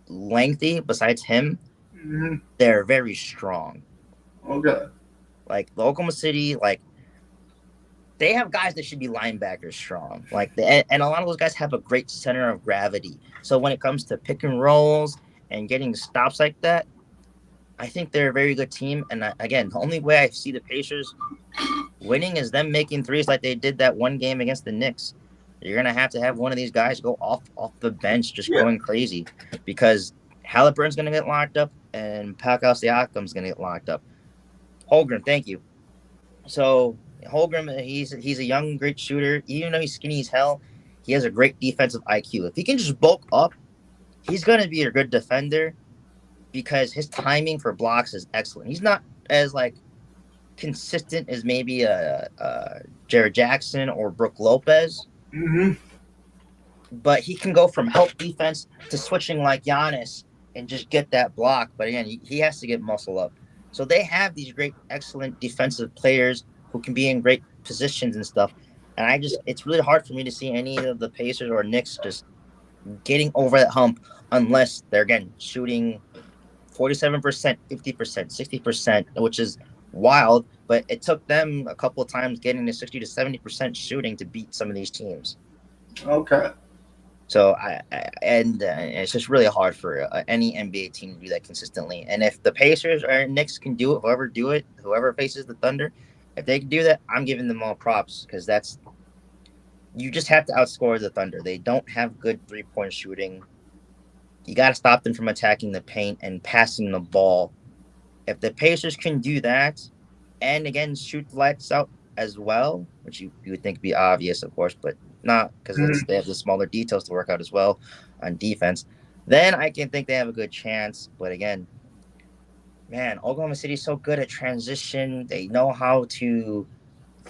lengthy, besides him, Mhm. they're very strong. Okay. Like the Oklahoma City, like they have guys that should be linebackers strong. Like and a lot of those guys have a great center of gravity. So when it comes to pick and rolls and getting stops like that, I think they're a very good team. And again, the only way I see the Pacers winning is them making threes like they did that one game against the Knicks. You're gonna have to have one of these guys go off the bench, just Yeah. going crazy, because Halliburton's gonna get locked up and Pascal Siakam's gonna get locked up. Holmgren, thank you. So Holmgren, he's a young, great shooter. Even though he's skinny as hell, he has a great defensive IQ. If he can just bulk up, he's gonna be a good defender because his timing for blocks is excellent. He's not as like consistent as maybe Jared Jackson or Brooke Lopez, Mhm. but he can go from help defense to switching like Giannis and just get that block. But again, he has to get muscle up. So they have these great, excellent defensive players who can be in great positions and stuff. And it's really hard for me to see any of the Pacers or Knicks just getting over that hump unless they're, again, shooting 47%, 50%, 60%, which is wild. But it took them a couple of times getting to 60 to 70% shooting to beat some of these teams. Okay. So it's just really hard for any NBA team to do that consistently. And if the Pacers or Knicks can do it, whoever faces the Thunder, If they can do that, I'm giving them all props because that's you just have to outscore the Thunder. They don't have good 3-point shooting. You got to stop them from attacking the paint and passing the ball. If the Pacers can do that, and again shoot the lights out as well, which you would think would be obvious, of course, but not because Mhm. they have the smaller details to work out as well on defense. Then I can think they have a good chance. But again, man, Oklahoma City's so good at transition. They know how to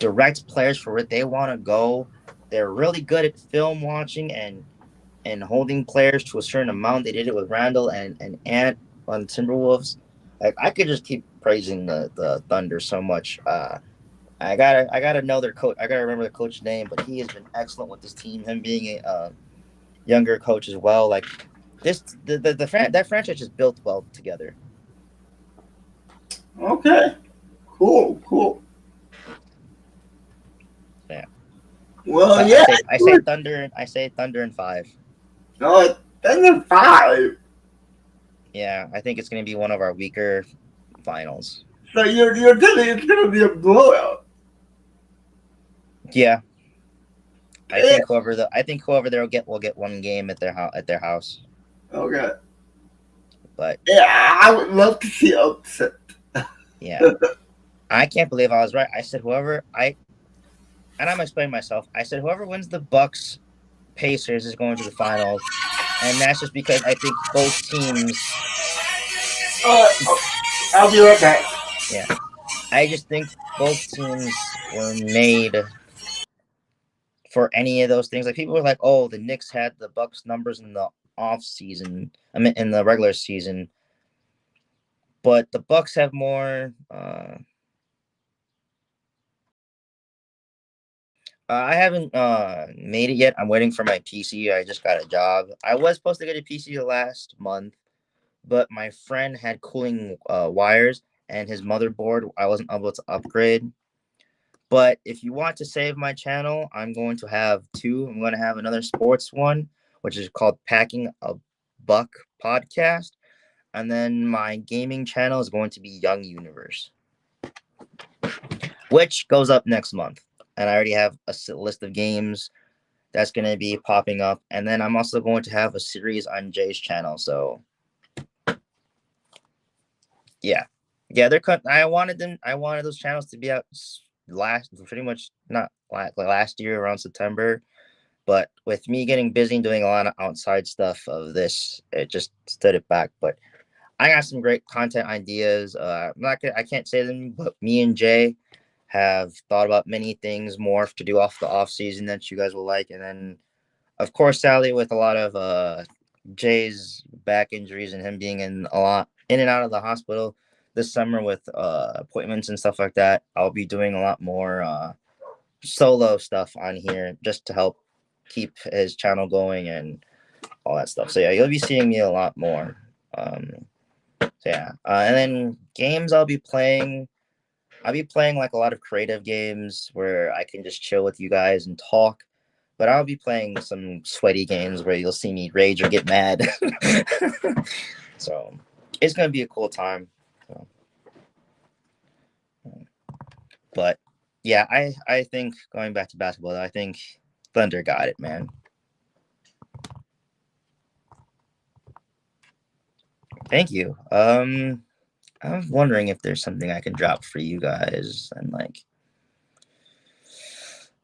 direct players for where they want to go. They're really good at film watching and holding players to a certain amount. They did it with Randall and Ant on the Timberwolves. Like I could just keep praising the Thunder so much. I gotta know their coach. I gotta remember the coach's name, but he has been excellent with this team. Him being a younger coach as well. Like this, that franchise is built well together. Okay. Cool. Cool. Yeah, Well, but yeah. I say Thunder. I say Thunder in five. No, then the five. Yeah, I think it's gonna be one of our weaker finals. So you're telling it's gonna be a blowout. Yeah, Yeah. I think whoever they'll get will get one game at their house. Okay. But Yeah, I would love to see upset. yeah, I can't believe I was right. I said whoever I and I'm explaining myself. I said whoever wins the Bucks Pacers is going to the finals, and that's just because I think both teams. Uh, I'll be right back. Yeah, I just think both teams were made for any of those things. Like people were like, "Oh, the Knicks had the Bucks numbers in the off season. I mean, in the regular season, but the Bucks have more." I haven't made it yet. I'm waiting for my PC. I just got a job. I was supposed to get a PC last month, but my friend had cooling wires and his motherboard. I wasn't able to upgrade. But if you want to save my channel, I'm going to have two. I'm going to have another sports one, which is called Packing a Buck Podcast. And then my gaming channel is going to be Young Universe, which goes up next month. And I already have a list of games that's going to be popping up. And then I'm also going to have a series on Jay's channel. So, yeah. Yeah, they're cut. I wanted those channels to be out pretty much not last year around September. But with me getting busy and doing a lot of outside stuff of this, it just stood it back. But I got some great content ideas. I can't say them, but me and Jay have thought about many things more to do off the off season that you guys will like. And then, of course, Sally, with a lot of Jay's back injuries and him being in and out of the hospital this summer with appointments and stuff like that, I'll be doing a lot more solo stuff on here just to help keep his channel going and all that stuff. So yeah, you'll be seeing me a lot more. So yeah, and then games I'll be playing. I'll be playing like a lot of creative games where I can just chill with you guys and talk. But I'll be playing some sweaty games where you'll see me rage or get mad. So it's gonna be a cool time. So, but yeah, I think going back to basketball, I think Thunder got it, man. Thank you. I'm wondering if there's something I can drop for you guys and like.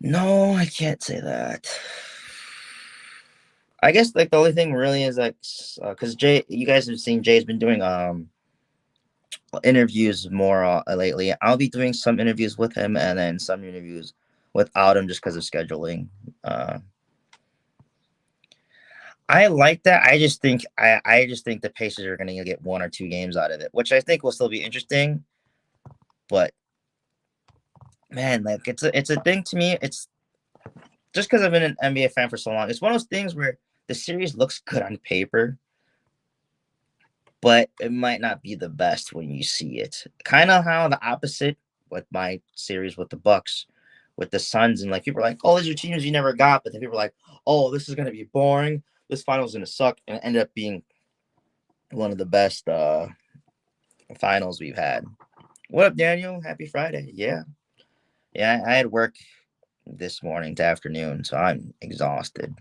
No, I can't say that. I guess like the only thing really is like because Jay, you guys have seen Jay's been doing interviews more lately. I'll be doing some interviews with him and then some interviews without him just because of scheduling. Uh, I like that. I just think the Pacers are going to get one or two games out of it, which I think will still be interesting. But man, like it's a thing to me. It's just because I've been an NBA fan for so long. It's one of those things where the series looks good on paper, but it might not be the best when you see it. Kind of how the opposite with my series with the Bucks, with the Suns, and like people are like, "Oh, these are teams you never got," but then people are like, "Oh, this is gonna be boring. This final's gonna suck," and it ended up being one of the best finals we've had. What up, Daniel? Happy Friday. Yeah. Yeah, I had work this morning to afternoon, so I'm exhausted.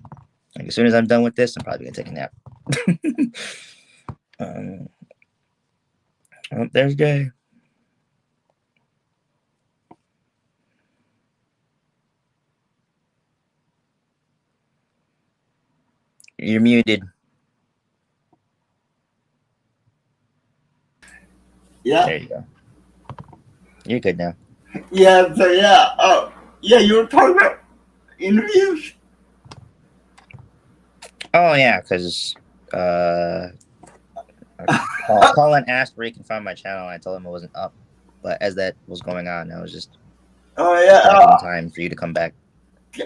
Like as soon as I'm done with this, I'm probably gonna take a nap. um, oh, there's Jay. You're muted. Yeah, There you go. You're good now. yeah, so yeah, yeah, you were talking about interviews. Oh yeah, because uh, Colin asked where he can find my channel, and I told him it wasn't up. But as that was going on, I was just Oh yeah, stacking time for you to come back.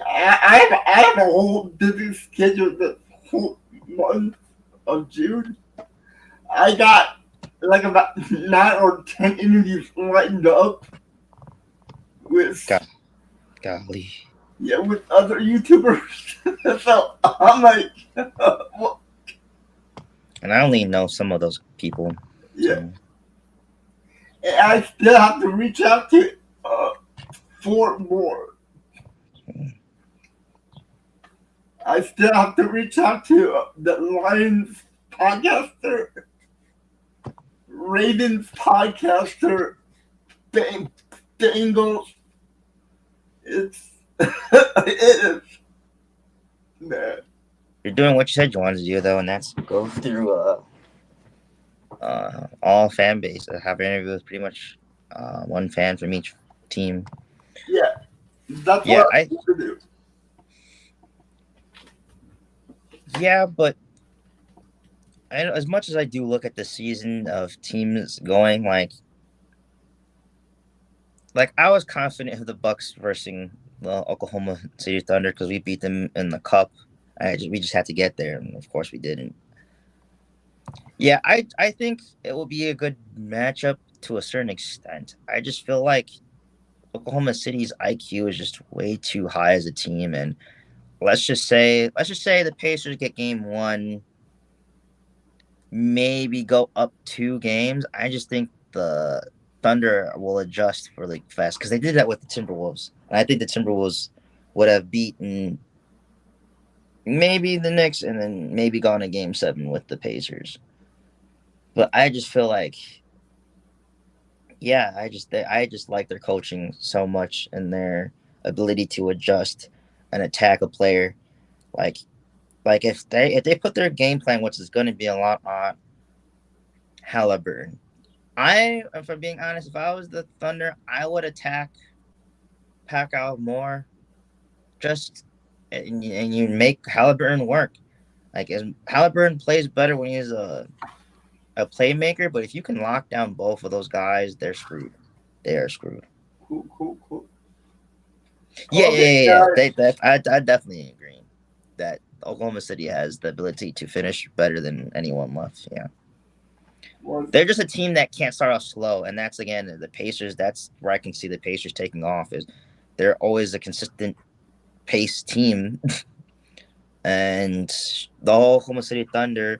I have a whole busy schedule the whole month of June. I got like about 9 or 10 interviews lined up with God, golly. yeah with other YouTubers. So I'm like, well, And I only know some of those people. yeah, So and I still have to reach out to uh, 4 more. I still have to reach out to the Lions podcaster, Ravens podcaster, Bang, Bengals. It's it is man. you're doing what you said you wanted to do, though, and that's go through all fan base. Have an interview with pretty much one fan from each team. Yeah, that's Yeah, what I'm going to do. but as much as I do look at the season of teams going, like I was confident of the Bucks versus Oklahoma City Thunder because we beat them in the cup. We just had to get there, and of course we didn't. Yeah, I think it will be a good matchup to a certain extent. I just feel like Oklahoma City's IQ is just way too high as a team, and let's just say the Pacers get game one, maybe go up 2 games. I just think the Thunder will adjust for like fast because they did that with the Timberwolves, and I think the Timberwolves would have beaten maybe the Knicks and then maybe gone to game 7 with the Pacers. But I just feel like, yeah, I just like their coaching so much and their ability to adjust and attack a player. Like like if they put their game plan, which is going to be a lot on Halliburton. If I'm being honest, if I was the Thunder, I would attack Pack out more. Just and you make Halliburton work. Like Halliburton plays better when he's a playmaker, but if you can lock down both of those guys, they're screwed. They are screwed. Cool, cool, cool. Yeah, yeah, Okay, yeah, yeah. guys. I definitely agree that Oklahoma City has the ability to finish better than anyone left. Yeah. Well, They're just a team that can't start off slow, and that's again the Pacers. That's where I can see the Pacers taking off. Is they're always a consistent pace team, and the whole Oklahoma City Thunder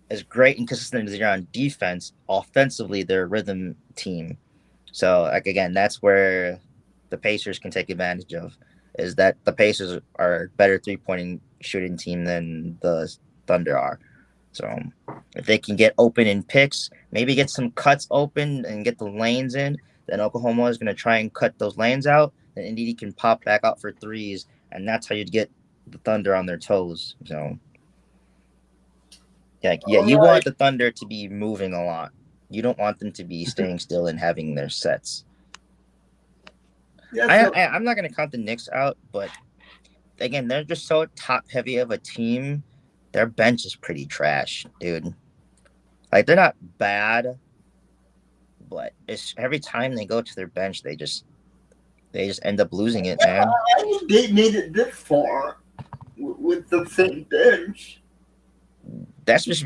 is great and consistent as they're on defense. Offensively, they're a rhythm team. So like again, that's where the Pacers can take advantage of. Is that the Pacers are a better 3 point shooting team than the Thunder are. So if they can get open in picks, maybe get some cuts open and get the lanes in, then Oklahoma is going to try and cut those lanes out. Then Indy can pop back out for threes, and that's how you'd get the Thunder on their toes. So yeah, all you right. want the Thunder to be moving a lot. You don't want them to be staying still and having their sets. Yeah, I, so I I'm not going to count the Knicks out, but again, they're just so top heavy of a team. Their bench is pretty trash, dude. Like they're not bad, but it's every time they go to their bench, they just end up losing it, man. I mean, they made it this far with the same bench. That's just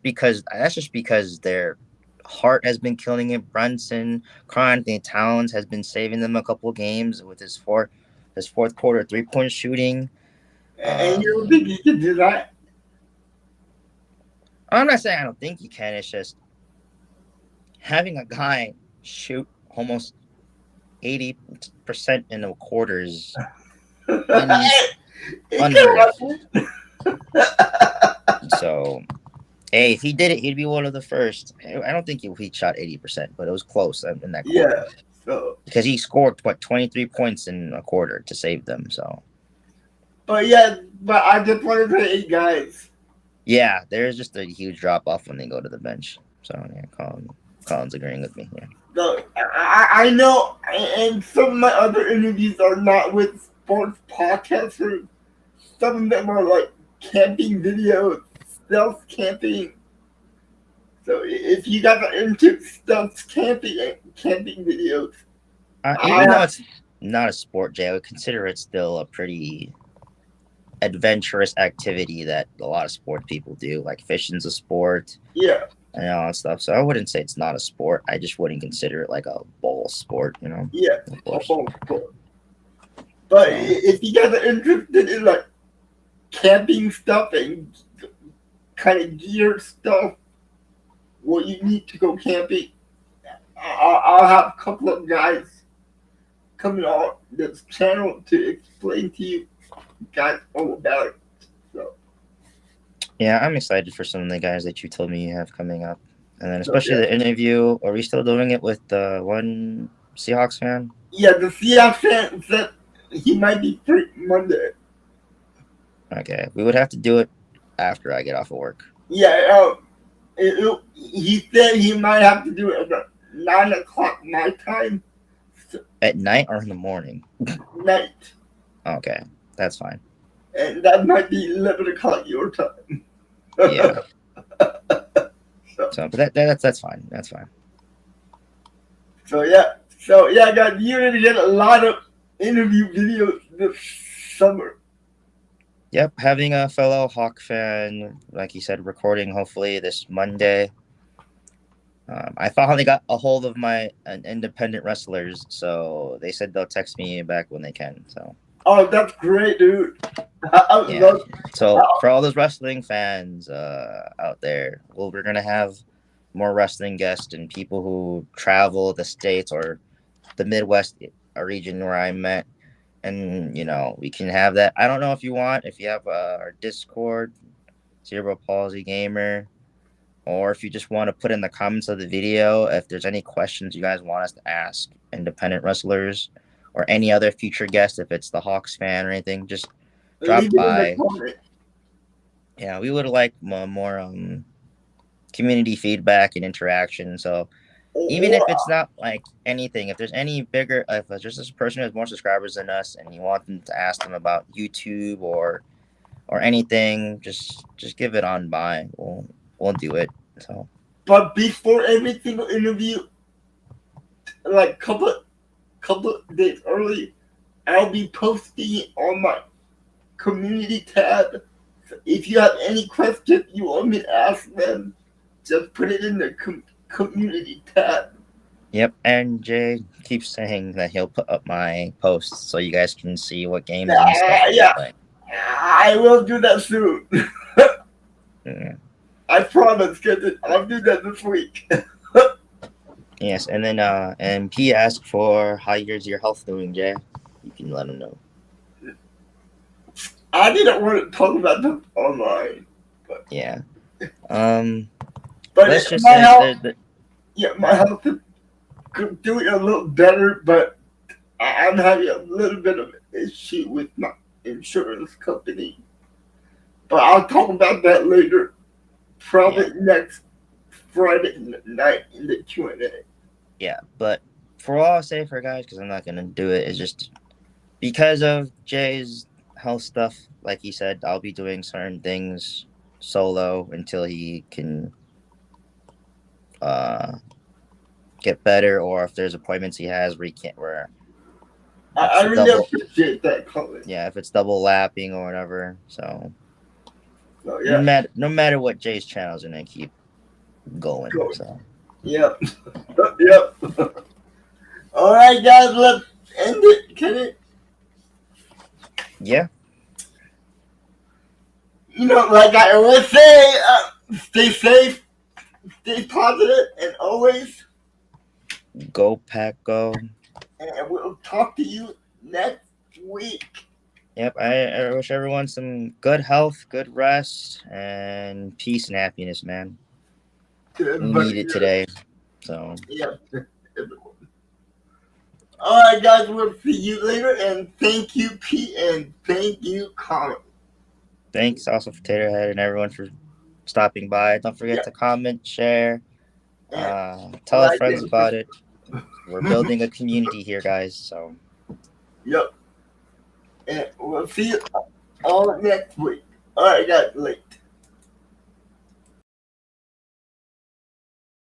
because their Hart has been killing it. Brunson, Anthony Towns has been saving them a couple of games with his fourth quarter 3 point shooting. And you don't think you can do that? I'm not saying I don't think you can. It's just having a guy shoot almost 80% in a quarter is It unheard of. can So, hey, if he did it, he'd be one of the first. I don't think he shot 80%, but it was close in that quarter. Yeah. So, Because he scored, 23 points in a quarter to save them. So, but yeah, but I just wanted to say, guys. yeah, there's just a huge drop off when they go to the bench. So, yeah, Colin's agreeing with me here. So I know, and some of my other interviews are not with sports podcasters. Some of them are like camping videos, stealth camping. So if you guys are into stealth camping and camping videos, Even though it's not a sport, Jay, I would consider it still a pretty adventurous activity that a lot of sport people do. Like fishing's a sport. yeah, And all that stuff. So I wouldn't say it's not a sport. I just wouldn't consider it like a bowl sport, yeah, Of a course. bowl sport. But So, if you guys are interested in like camping stuff and kind of gear stuff, what you need to go camping, I'll have a couple of guys coming on this channel to explain to you guys all about it. So, yeah, I'm excited for some of the guys that you told me you have coming up. And then so especially yeah. the interview. Are we still doing it with the one Seahawks fan? Yeah, the Seahawks fan said he might be free Monday. Okay. We would have to do it after I get off of work. Yeah, he said he might have to do it at 9 o'clock my time. At night or in the morning? Night. Okay. That's fine. And that might be 11 o'clock your time. Yeah. So, but that's fine. That's fine. So yeah, guys, you're gonna get a lot of interview videos this summer. Yep, having a fellow Hawk fan, like you said, recording hopefully this Monday. I finally got a hold of my independent wrestlers, so they said they'll text me back when they can. So, Oh, that's great, dude. I yeah. love. So for all those wrestling fans out there, we're gonna have more wrestling guests and people who travel the states or the Midwest region where I'm at, and we can have that. I don't know if you have our Discord, Cerebral Palsy Gamer, or if you just want to put in the comments of the video if there's any questions you guys want us to ask independent wrestlers or any other future guest, if it's the Hawks fan or anything, just drop Leave it in the by. comments. Yeah, we would like more community feedback and interaction. So even if it's not like anything, if there's any bigger, if there's just a person who has more subscribers than us and you want them to ask them about YouTube or anything, just give it on by. We'll do it. So, But before every single interview, like couple days early, I'll be posting it on my community tab. So if you have any questions you want me to ask them, just put it in the community tab. yep. And Jay keeps saying that he'll put up my posts so you guys can see what games and stuff. Yeah, I will do that soon. Yeah. I promise, I'll do that this week. Yes, and then and he asked for how your health doing, Jay. You can let him know. I didn't want to talk about this online. But, yeah. But let's just my say health, that, my health is doing a little better, but I'm having a little bit of an issue with my insurance company. But I'll talk about that later. Probably next Friday night in the Q&A. Yeah, but for all I'll say for guys, because I'm not going to do it, is just because of Jay's health stuff, like he said, I'll be doing certain things solo until he can get better, or if there's appointments he has where he can't, I really appreciate that, Colin. Yeah, if it's double lapping or whatever. So yeah. no matter what, Jay's channel's gonna keep going. So yep. All right, guys, let's end it. Can it? Yeah. Like I always say, stay safe, stay positive, and always go Pack Go. And we'll talk to you next week. Yep, I wish everyone some good health, good rest, and peace and happiness, man. We But need it today. So, yeah. All right, guys. We'll see you later. And thank you, Pete. And thank you, Colin. thanks also for Taterhead and everyone for stopping by. Don't forget Yeah. to comment, share, And tell our like friends it. about it. We're building a community here, guys. So, Yep. And we'll see you all next week. All right, guys. Late.